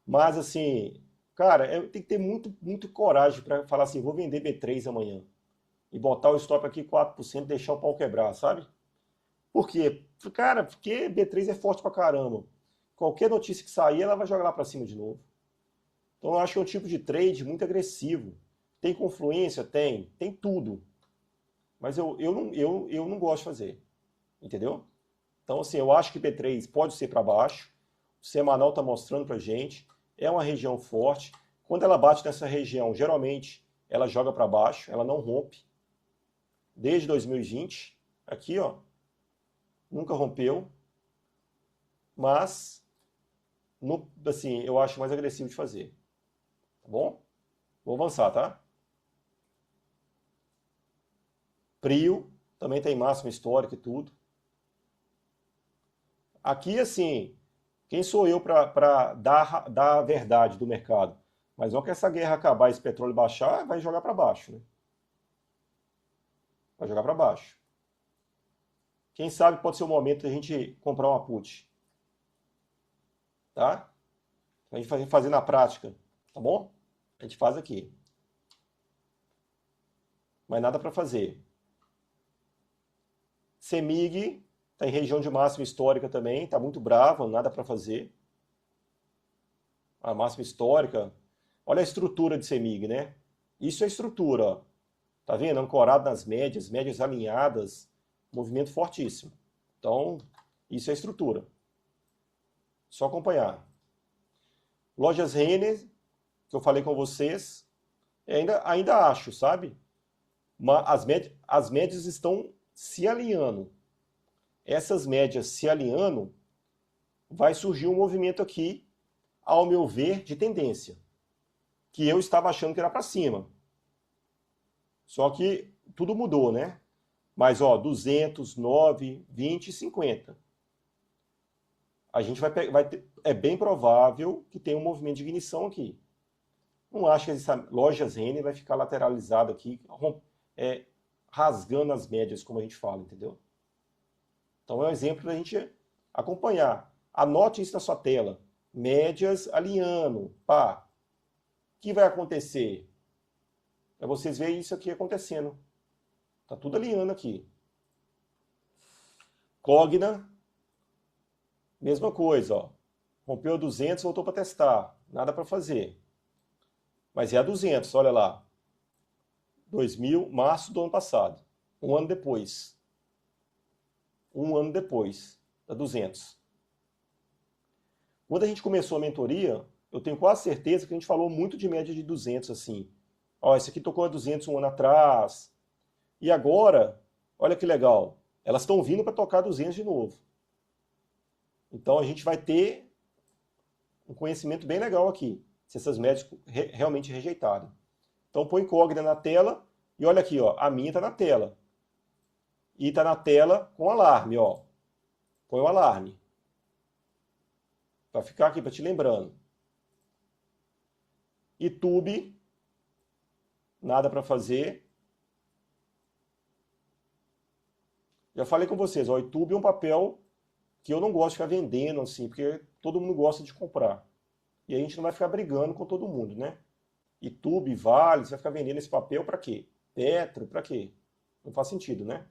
Mas assim, cara, tem que ter muito coragem para falar assim, vou vender B3 amanhã. E botar o stop aqui 4% e deixar o pau quebrar, sabe? Por quê? Cara, porque B3 é forte pra caramba. Qualquer notícia que sair, ela vai jogar lá para cima de novo. Então eu acho que é um tipo de trade muito agressivo. Tem confluência? Tem tudo. Mas eu não gosto de fazer. Entendeu? Então, assim, eu acho que B3 pode ser para baixo. O semanal está mostrando para gente. É uma região forte. Quando ela bate nessa região, geralmente ela joga para baixo, ela não rompe. Desde 2020, aqui, ó, nunca rompeu. Mas, assim, eu acho mais agressivo de fazer. Tá bom? Vou avançar, tá? Prio, também tem máxima histórica e tudo. Aqui, assim, quem sou eu para dar a verdade do mercado? Mas não que essa guerra acabar e esse petróleo baixar, vai jogar para baixo, né? Vai jogar para baixo. Quem sabe pode ser o momento de a gente comprar uma put. Tá? A gente fazer na prática, tá bom? A gente faz aqui. Mas nada para fazer. CEMIG está em região de máxima histórica também, está muito brava, nada para fazer. A máxima histórica. Olha a estrutura de CEMIG, né? Isso é estrutura, ó. Tá vendo? Ancorado nas médias, médias alinhadas, movimento fortíssimo. Então, isso é estrutura. Só acompanhar. Lojas Renner, que eu falei com vocês, ainda acho, sabe? As médias estão se alinhando. Essas médias se alinhando, vai surgir um movimento aqui, ao meu ver, de tendência. Que eu estava achando que era para cima. Só que tudo mudou, né? Mas, ó, 200, 9, 20 e 50. A gente vai ter, é bem provável que tenha um movimento de ignição aqui. Não acho que essa lojas Renner vai ficar lateralizado aqui, rasgando as médias, como a gente fala, entendeu? Então é um exemplo para a gente acompanhar. Anote isso na sua tela. Médias alinhando. Pá. O que vai acontecer? É vocês verem isso aqui acontecendo. Tá tudo alinhando aqui. Cogna, mesma coisa, ó. Rompeu a 200, voltou para testar. Nada para fazer. Mas é a 200, olha lá. 2000, março do ano passado. Um ano depois. Um ano depois da 200. Quando a gente começou a mentoria, eu tenho quase certeza que a gente falou muito de média de 200, assim. Ó, esse aqui tocou a 200 um ano atrás. E agora, olha que legal, elas estão vindo para tocar 200 de novo. Então a gente vai ter um conhecimento bem legal aqui, se essas médias realmente rejeitarem. Então põe Cogna na tela e olha aqui, ó, a minha está na tela. E está na tela com alarme, ó. Põe o alarme. Para ficar aqui, para te lembrando. YouTube, nada para fazer. Já falei com vocês, ó, o YouTube é um papel que eu não gosto de ficar vendendo assim, porque todo mundo gosta de comprar. E a gente não vai ficar brigando com todo mundo, né? YouTube, Vale, você vai ficar vendendo esse papel para quê? Petro, para quê? Não faz sentido, né?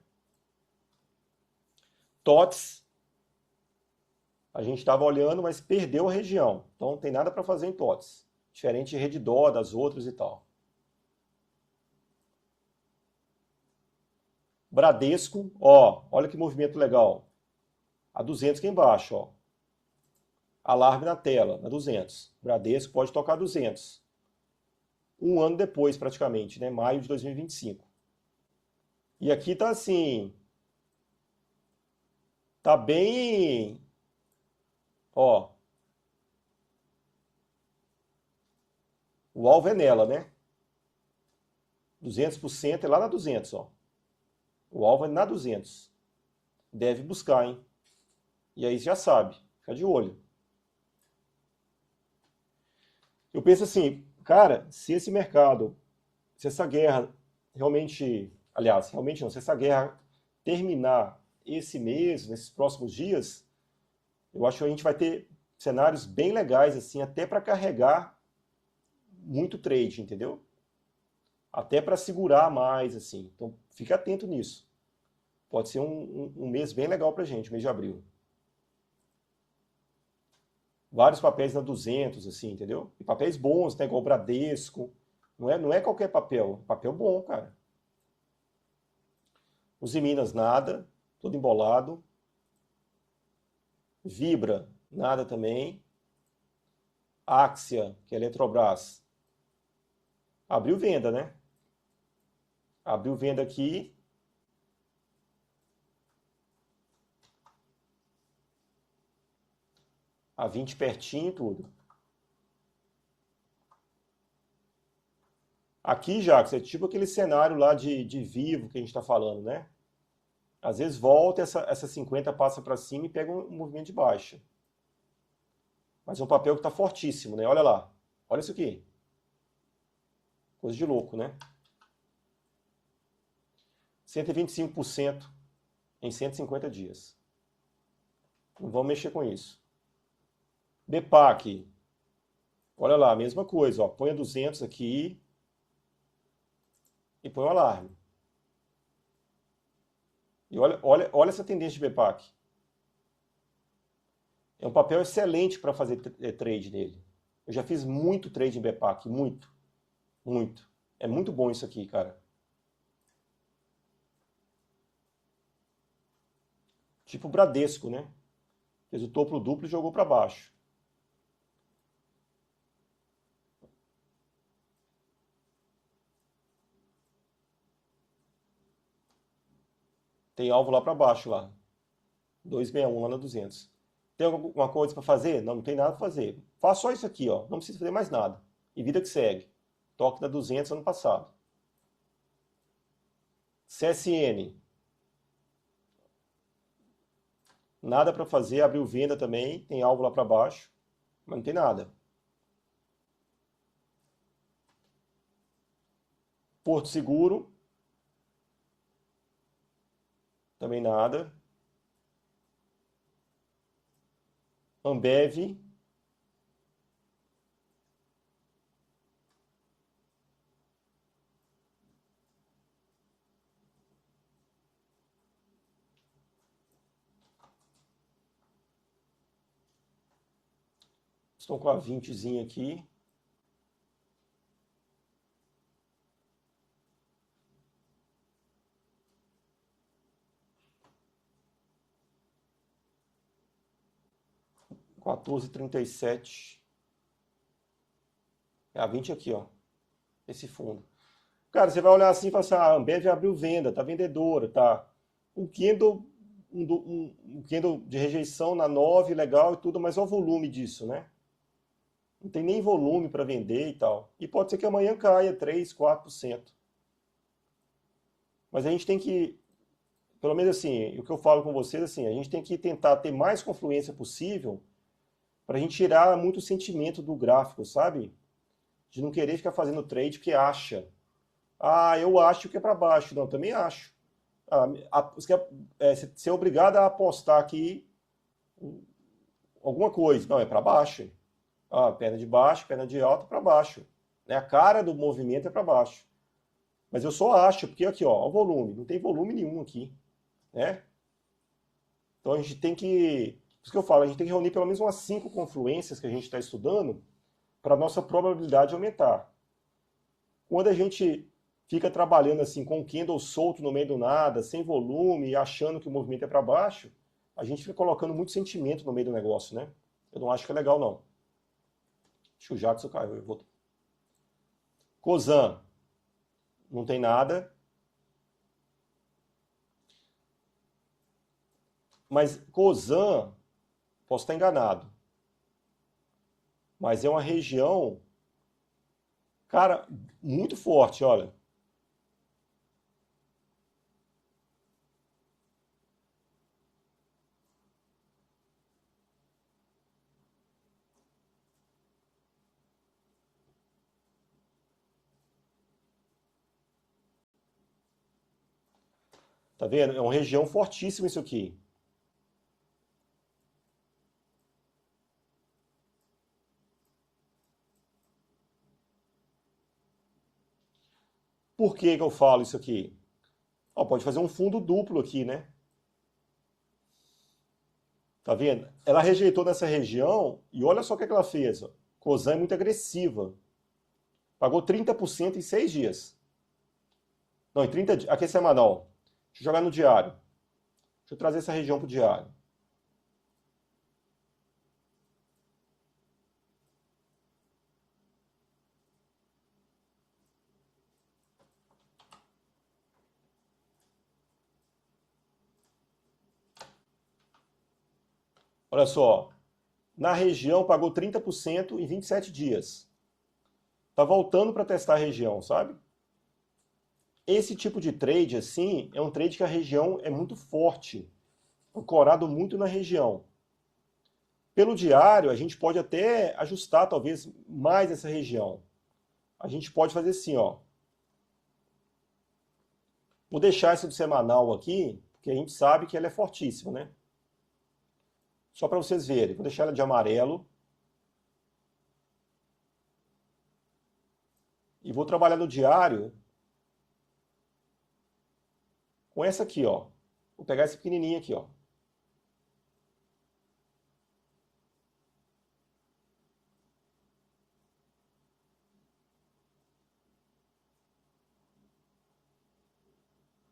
TOTS, a gente estava olhando, mas perdeu a região. Então não tem nada para fazer em TOTS. Diferente de Reddor, das outras e tal. Bradesco, ó, olha que movimento legal. A 200 aqui embaixo, ó. Alarme na tela, na 200. Bradesco pode tocar 200. Um ano depois, praticamente, né? Maio de 2025. E aqui tá assim, tá bem, ó, O alvo é nela, né? 200% é lá na 200, ó. O alvo é na 200. Deve buscar, hein? E aí você já sabe, fica de olho. Eu penso assim, cara, se esse mercado, se essa guerra realmente, aliás, realmente não, se essa guerra terminar esse mês, nesses próximos dias, eu acho que a gente vai ter cenários bem legais, assim, até para carregar muito trade, entendeu? Até para segurar mais, assim. Então, fique atento nisso. Pode ser um mês bem legal para a gente, mês de abril. Vários papéis na 200, assim, entendeu? E papéis bons, né, igual o Bradesco. Não é qualquer papel, papel bom, cara. Os em Minas, nada, todo embolado. Vibra, nada também. Axia, que é Eletrobras, abriu venda, né? Abriu venda aqui. A 20 pertinho, tudo. Aqui, Jacques, é tipo aquele cenário lá de vivo que a gente está falando, né? Às vezes volta, essa 50 passa para cima e pega um movimento de baixa. Mas é um papel que está fortíssimo, né? Olha lá. Olha isso aqui. Coisa de louco, né? 125% em 150 dias. Não vamos mexer com isso. BPAC. Olha lá, mesma coisa. Ó. Põe a 200 aqui e põe o alarme. E olha essa tendência de BPAC. É um papel excelente para fazer trade nele. Eu já fiz muito trade em BPAC, muito, muito. É muito bom isso aqui, cara. Tipo o Bradesco, né? Fez o topo duplo e jogou para baixo. Tem alvo lá para baixo, lá. 261 lá na 200. Tem alguma coisa para fazer? Não, não tem nada para fazer. Faça só isso aqui, ó. Não precisa fazer mais nada. E vida que segue. Toque da 200 ano passado. CSN. Nada para fazer, abriu venda também, tem alvo lá para baixo, mas não tem nada. Porto Seguro. Também nada. Ambev. Estou com a 20zinha aqui. R$14,37. É a 20 aqui, ó. Esse fundo. Cara, você vai olhar assim e falar assim, a Ambev abriu venda, tá vendedora, tá. Um candle, um candle de rejeição na 9, legal e tudo, mas olha o volume disso, né? Não tem nem volume para vender e tal. E pode ser que amanhã caia 3, 4%. Mas a gente tem que, pelo menos assim, o que eu falo com vocês, assim, a gente tem que tentar ter mais confluência possível para a gente tirar muito sentimento do gráfico, sabe? De não querer ficar fazendo trade porque acha. Ah, eu acho que é para baixo. Não, eu também acho. Você é obrigado a apostar aqui alguma coisa. Não, é para baixo. Ah, perna de baixo, perna de alta, para baixo. Né? A cara do movimento é para baixo. Mas eu só acho, porque aqui, ó, o volume. Não tem volume nenhum aqui. Né? Então a gente tem que... Por isso que eu falo, a gente tem que reunir pelo menos umas 5 confluências que a gente está estudando para a nossa probabilidade aumentar. Quando a gente fica trabalhando assim com o candle solto no meio do nada, sem volume, achando que o movimento é para baixo, a gente fica colocando muito sentimento no meio do negócio, né? Eu não acho que é legal, não. Acho que o Jackson caiu. Eu vou... Cosan, não tem nada. Mas Cosan, posso estar enganado, mas é uma região Cara, muito forte, olha. Tá vendo? É uma região fortíssima isso aqui. Por que que eu falo isso aqui? Ó, pode fazer um fundo duplo aqui, né? Tá vendo? Ela rejeitou nessa região e olha só o que que ela fez. Ó. Cosan é muito agressiva. Pagou 30% em 6 dias. Não, em 30 dias. Aqui é semanal. Deixa eu jogar no diário. Deixa eu trazer essa região para o diário. Olha só. Na região pagou 30% em 27 dias. Tá voltando para testar a região, sabe? Esse tipo de trade, assim, é um trade que a região é muito forte, ancorado muito na região. Pelo diário, a gente pode até ajustar, talvez, mais essa região. A gente pode fazer assim, ó. Vou deixar essa do semanal aqui, porque a gente sabe que ela é fortíssima, né? Só para vocês verem. Vou deixar ela de amarelo. E vou trabalhar no diário com essa aqui, ó. Vou pegar essa pequenininha aqui, ó.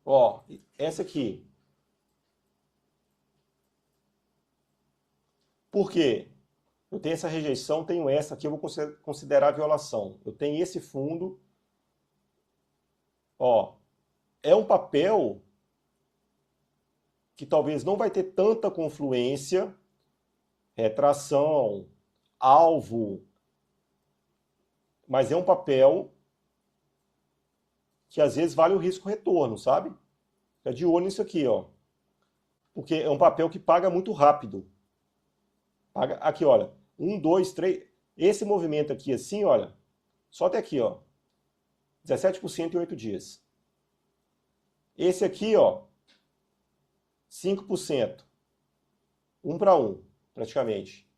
Ó, essa aqui. Por quê? Eu tenho essa rejeição, tenho essa aqui, eu vou considerar violação. Eu tenho esse fundo, ó. É um papel que talvez não vai ter tanta confluência, retração, alvo, mas é um papel que às vezes vale o risco retorno, sabe? Fica de olho nisso aqui, ó. Porque é um papel que paga muito rápido. Paga, aqui, olha. 1, 2, 3. Esse movimento aqui, assim, olha. Só até aqui, ó. 17% em 8 dias. Esse aqui, ó. 5%. 1 para 1, praticamente.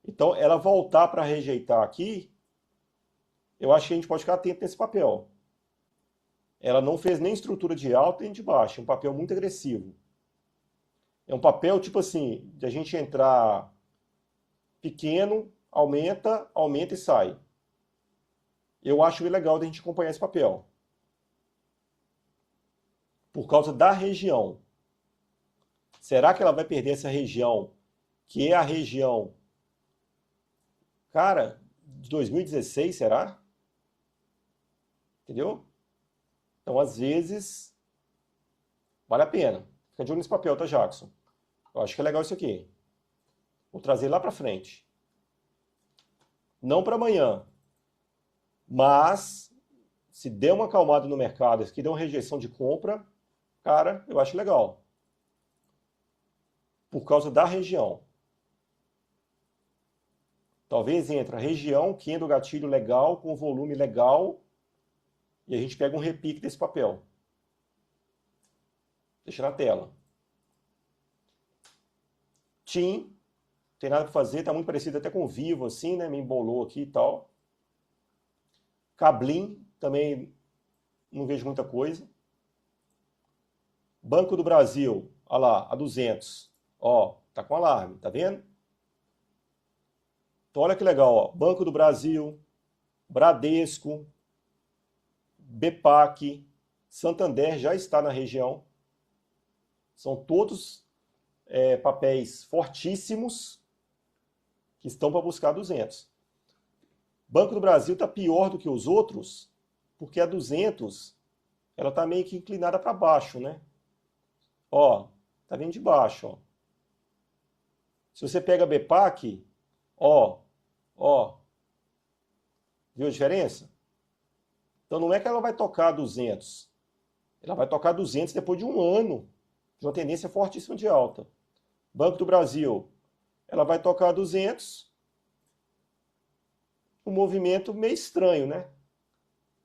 Então, ela voltar para rejeitar aqui, eu acho que a gente pode ficar atento nesse papel. Ela não fez nem estrutura de alta nem de baixa. É um papel muito agressivo. É um papel, tipo assim, de a gente entrar pequeno, aumenta, aumenta e sai. Eu acho legal de a gente acompanhar esse papel. Por causa da região. Será que ela vai perder essa região, que é a região, cara, de 2016, será? Entendeu? Então, às vezes, vale a pena. Fica de olho nesse papel, tá, Jackson? Eu acho que é legal isso aqui. Vou trazer lá para frente. Não para amanhã. Mas, se der uma acalmada no mercado, se der uma rejeição de compra, cara, eu acho legal. Por causa da região. Talvez entre a região, que entra o gatilho legal, com volume legal, e a gente pega um repique desse papel. Deixa na tela. TIM, tem nada para fazer, tá muito parecido até com o Vivo, assim, né? Me embolou aqui e tal. Cablin, também não vejo muita coisa. Banco do Brasil, olha lá, a 200. Ó, tá com alarme, tá vendo? Então olha que legal, ó. Banco do Brasil, Bradesco, BPAC, Santander já está na região. São todos papéis fortíssimos que estão para buscar 200. Banco do Brasil está pior do que os outros, porque a 200 ela está meio que inclinada para baixo, né? Ó, tá vindo de baixo, ó. Se você pega a BPAC, ó, viu a diferença? Então não é que ela vai tocar 200. Ela vai tocar 200 depois de um ano de uma tendência fortíssima de alta. Banco do Brasil, ela vai tocar 200. Um movimento meio estranho, né?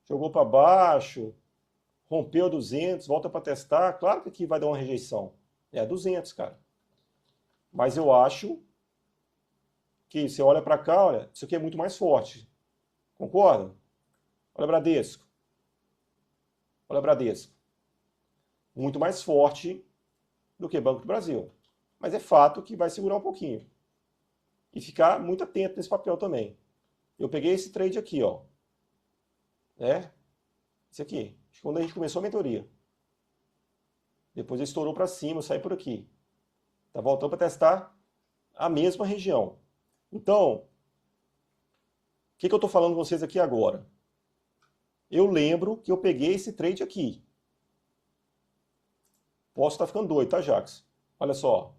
Jogou para baixo, rompeu 200, volta para testar. Claro que aqui vai dar uma rejeição. É 200, cara. Mas eu acho que você olha para cá, olha, isso aqui é muito mais forte. Concorda? Olha Bradesco. Olha Bradesco. Muito mais forte do que Banco do Brasil. Mas é fato que vai segurar um pouquinho. E ficar muito atento nesse papel também. Eu peguei esse trade aqui, ó. Esse aqui. Quando a gente começou a mentoria. Depois ele estourou para cima, saiu por aqui. Tá voltando para testar a mesma região. Então, o que eu estou falando com vocês aqui agora? Eu lembro que eu peguei esse trade aqui. Posso estar ficando doido, tá, Jax? Olha só.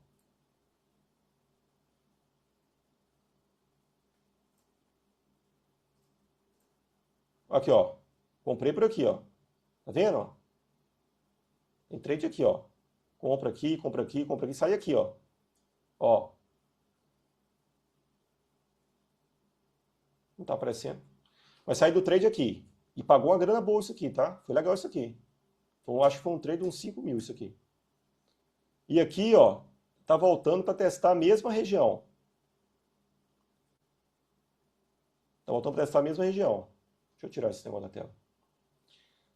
Aqui, ó. Comprei por aqui, ó. Tá vendo? Ó? Tem trade aqui, ó. Compra aqui, compra aqui, compra aqui. Sai aqui, ó. Ó. Não tá aparecendo. Mas sair do trade aqui. E pagou uma grana boa isso aqui, tá? Foi legal isso aqui. Então, acho que foi um trade de uns 5 mil isso aqui. E aqui, ó, tá voltando para testar a mesma região. Tá voltando para testar a mesma região. Deixa eu tirar esse negócio da tela.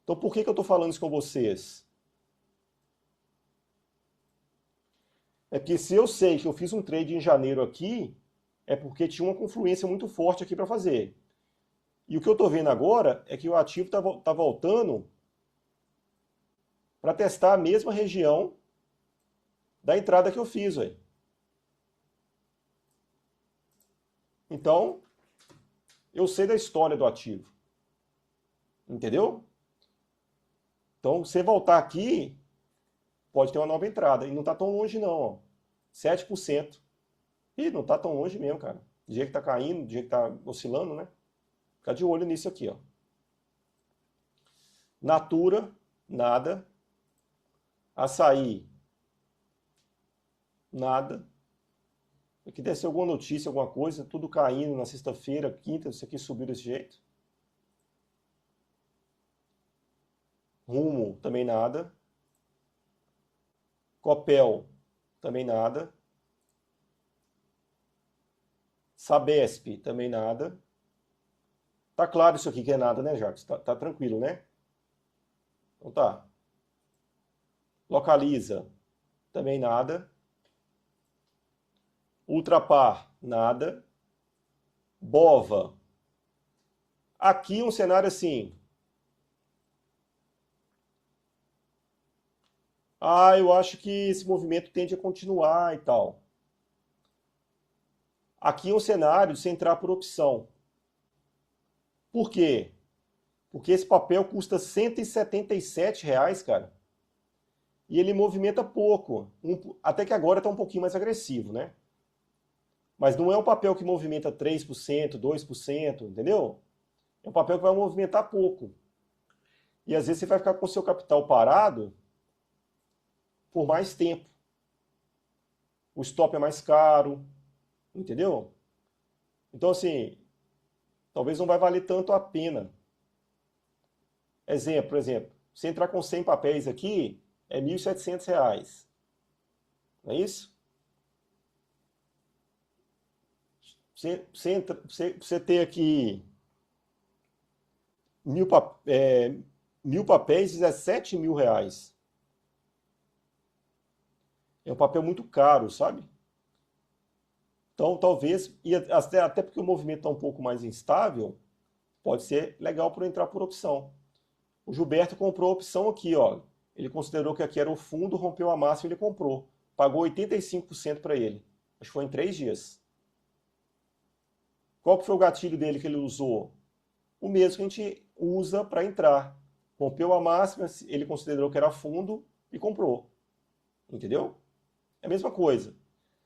Então, por que eu tô falando isso com vocês? É porque se eu sei que eu fiz um trade em janeiro aqui, é porque tinha uma confluência muito forte aqui para fazer. E o que eu estou vendo agora é que o ativo está voltando para testar a mesma região da entrada que eu fiz. Véio. Então, eu sei da história do ativo. Entendeu? Então, você voltar aqui, pode ter uma nova entrada. E não está tão longe não. Ó. 7%. E não está tão longe mesmo, cara. Do jeito que está caindo, do jeito que está oscilando, né? Fica de olho nisso aqui, ó. Natura, nada. Açaí, nada. Aqui deve ser alguma notícia, alguma coisa, tudo caindo na sexta-feira, quinta, isso aqui subiu desse jeito. Rumo, também nada. Copel, também nada. Sabesp, também nada. Tá claro isso aqui que é nada, né, Jacques? Tá tranquilo, né? Então tá. Localiza, também nada. Ultrapar, nada. Bova. Aqui um cenário assim. Ah, eu acho que esse movimento tende a continuar e tal. Aqui é um cenário de você entrar por opção. Por quê? Porque esse papel custa R$ 177, cara. E ele movimenta pouco. Até que agora está um pouquinho mais agressivo, né? Mas não é um papel que movimenta 3%, 2%, entendeu? É um papel que vai movimentar pouco. E às vezes você vai ficar com o seu capital parado por mais tempo. O stop é mais caro, entendeu? Então, assim, talvez não vai valer tanto a pena. Exemplo, você entrar com 100 papéis aqui, é R$ 1.700. Não é isso? Você ter aqui 1.000 papéis, R$ 17.000. É um papel muito caro, sabe? Então, talvez, e até porque o movimento está um pouco mais instável, pode ser legal para entrar por opção. O Gilberto comprou a opção aqui, ó. Ele considerou que aqui era o fundo, rompeu a máxima e ele comprou. Pagou 85% para ele. Acho que foi em 3 dias. Qual que foi o gatilho dele que ele usou? O mesmo que a gente usa para entrar. Rompeu a máxima, ele considerou que era fundo e comprou. Entendeu? É a mesma coisa.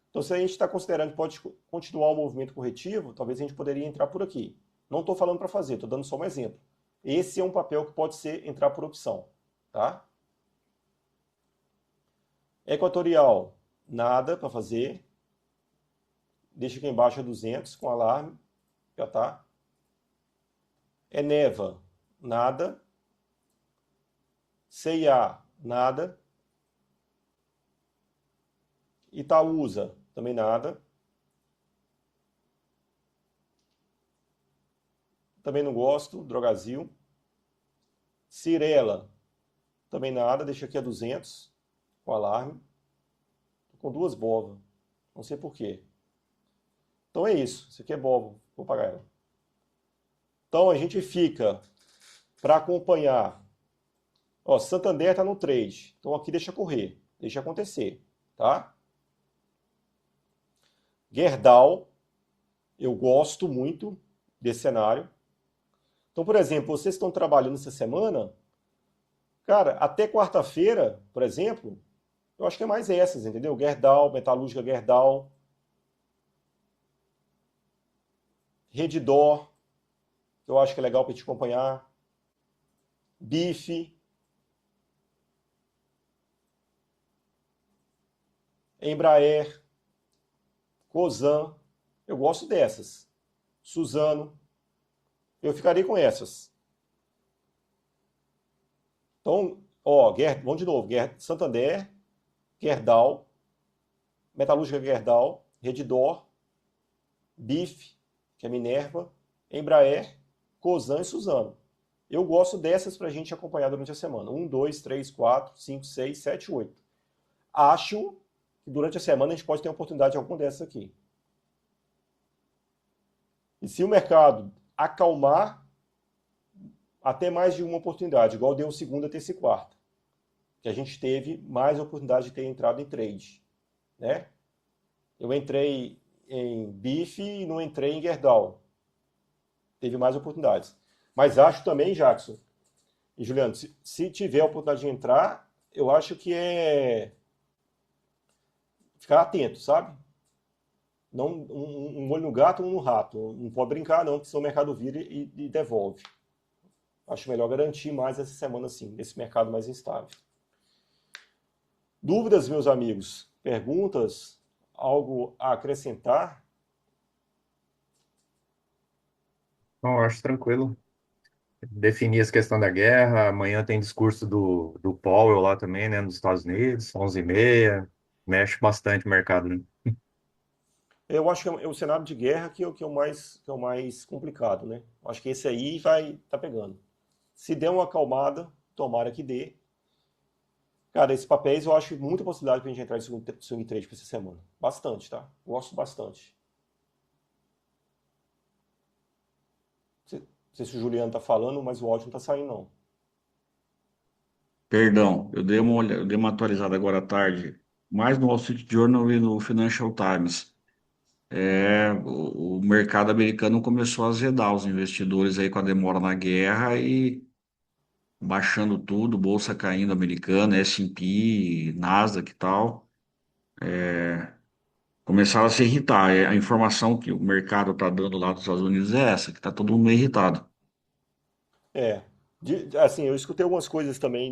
Então, se a gente está considerando que pode continuar o movimento corretivo, talvez a gente poderia entrar por aqui. Não estou falando para fazer, estou dando só um exemplo. Esse é um papel que pode entrar por opção, tá? Equatorial, nada para fazer. Deixa aqui embaixo a 200 com alarme, já tá. Eneva, nada. CIA, nada. Itaúsa, também nada. Também não gosto. Drogazil. Cirela, também nada. Deixa aqui a 200 com alarme. Tô com duas bovas. Não sei por quê. Então é isso. Isso aqui é bobo. Vou pagar ela. Então a gente fica para acompanhar. Ó, Santander está no trade. Então aqui deixa correr. Deixa acontecer. Tá? Gerdau, eu gosto muito desse cenário. Então, por exemplo, vocês estão trabalhando essa semana, cara, até quarta-feira, por exemplo, eu acho que é mais essas, entendeu? Gerdau, Metalúrgica Gerdau, Redditor, que eu acho que é legal para te acompanhar, Bife, Embraer, Cosan, eu gosto dessas. Suzano, eu ficarei com essas. Então, ó, vamos de novo. Santander, Gerdau, Metalúrgica Gerdau, Redditor, Bife, que é Minerva, Embraer, Cosan e Suzano. Eu gosto dessas para a gente acompanhar durante a semana. 1, 2, 3, 4, 5, 6, 7, 8. Acho que durante a semana a gente pode ter a oportunidade de alguma dessas aqui. E se o mercado acalmar, até mais de uma oportunidade, igual deu segunda, terça e quarta, que a gente teve mais oportunidade de ter entrado em trade, né? Eu entrei em Bife e não entrei em Gerdau. Teve mais oportunidades. Mas acho também, Jackson e Juliano, se tiver a oportunidade de entrar, eu acho que é ficar atento, sabe? Não um olho no gato, um no rato. Não pode brincar, não, porque senão o mercado vira e devolve. Acho melhor garantir mais essa semana, sim, nesse mercado mais instável. Dúvidas, meus amigos? Perguntas? Algo a acrescentar? Não, eu acho tranquilo. Definir essa questão da guerra. Amanhã tem discurso do Powell lá também, né, nos Estados Unidos, 11h30. Mexe bastante o mercado, né? Eu acho que é o cenário de guerra que é o mais complicado, né? Acho que esse aí vai tá pegando. Se der uma acalmada, tomara que dê. Cara, esses papéis eu acho muita possibilidade pra gente entrar em swing trade pra essa semana. Bastante, tá? Gosto bastante. Não sei se o Juliano tá falando, mas o áudio não tá saindo, não. Perdão, eu dei uma atualizada agora à tarde, mais no Wall Street Journal e no Financial Times. O mercado americano começou a azedar os investidores aí com a demora na guerra e baixando tudo, bolsa caindo americana, S&P, Nasdaq e tal. Começaram a se irritar. A informação que o mercado está dando lá dos Estados Unidos é essa, que está todo mundo meio irritado. É. Assim, eu escutei algumas coisas também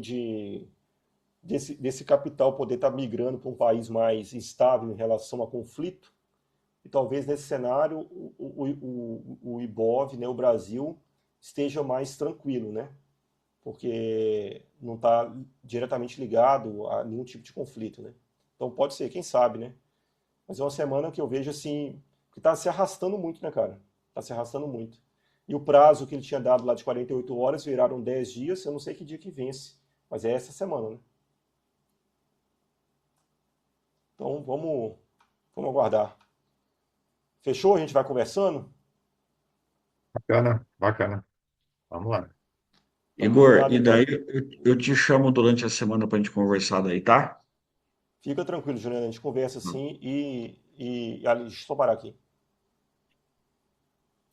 desse capital poder estar migrando para um país mais estável em relação a conflito. E talvez nesse cenário o IBOV, né, o Brasil, esteja mais tranquilo, né? Porque não está diretamente ligado a nenhum tipo de conflito, né? Então pode ser, quem sabe, né? Mas é uma semana que eu vejo assim, que está se arrastando muito, né, cara? Está se arrastando muito. E o prazo que ele tinha dado lá de 48 horas viraram 10 dias, eu não sei que dia que vence, mas é essa semana, né? Então vamos aguardar. Fechou? A gente vai conversando? Bacana, bacana. Vamos lá. Então, Igor, combinado e daí então. eu te chamo durante a semana para a gente conversar daí, tá? Fica tranquilo, Juliana, a gente conversa assim Ali, deixa eu só parar aqui.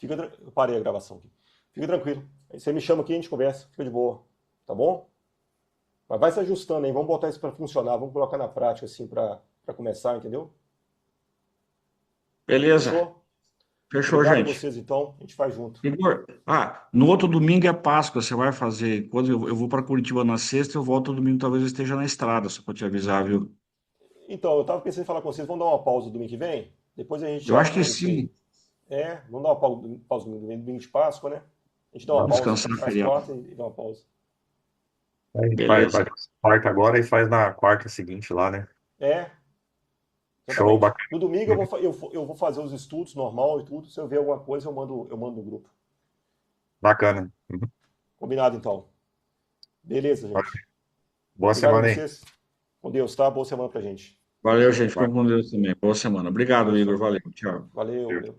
Eu parei a gravação aqui. Fica tranquilo. Aí você me chama aqui e a gente conversa, fica de boa, tá bom? Mas vai se ajustando aí, vamos botar isso para funcionar, vamos colocar na prática assim para começar, entendeu? Beleza. Fechou? Fechou, Obrigado a gente. vocês, então. A gente faz junto. Igor, no outro domingo é Páscoa, você vai fazer. Quando eu vou para Curitiba na sexta, eu volto no domingo, talvez eu esteja na estrada, só para te avisar, viu? Então, eu estava pensando em falar com vocês. Vamos dar uma pausa domingo que vem? Depois a gente Eu acho que anuncia aí. sim. Vamos dar uma pausa domingo que vem, domingo de Páscoa, né? A gente dá uma Vamos pausa, descansar faz feriado. quarta e dá uma pausa. A gente vai Beleza. quarta agora e faz na quarta seguinte lá, né? É, Show, exatamente. bacana. No domingo eu vou fazer os estudos normal e tudo. Se eu ver alguma coisa, eu mando no grupo. Bacana. Uhum. Combinado, então. Beleza, gente. Boa Obrigado a semana aí. vocês. Com Deus, tá? Boa semana pra gente. Valeu, gente. Vai. Fica com Deus também. Boa semana. Obrigado, Deus, Igor. tá? Valeu. Tchau. Valeu, valeu.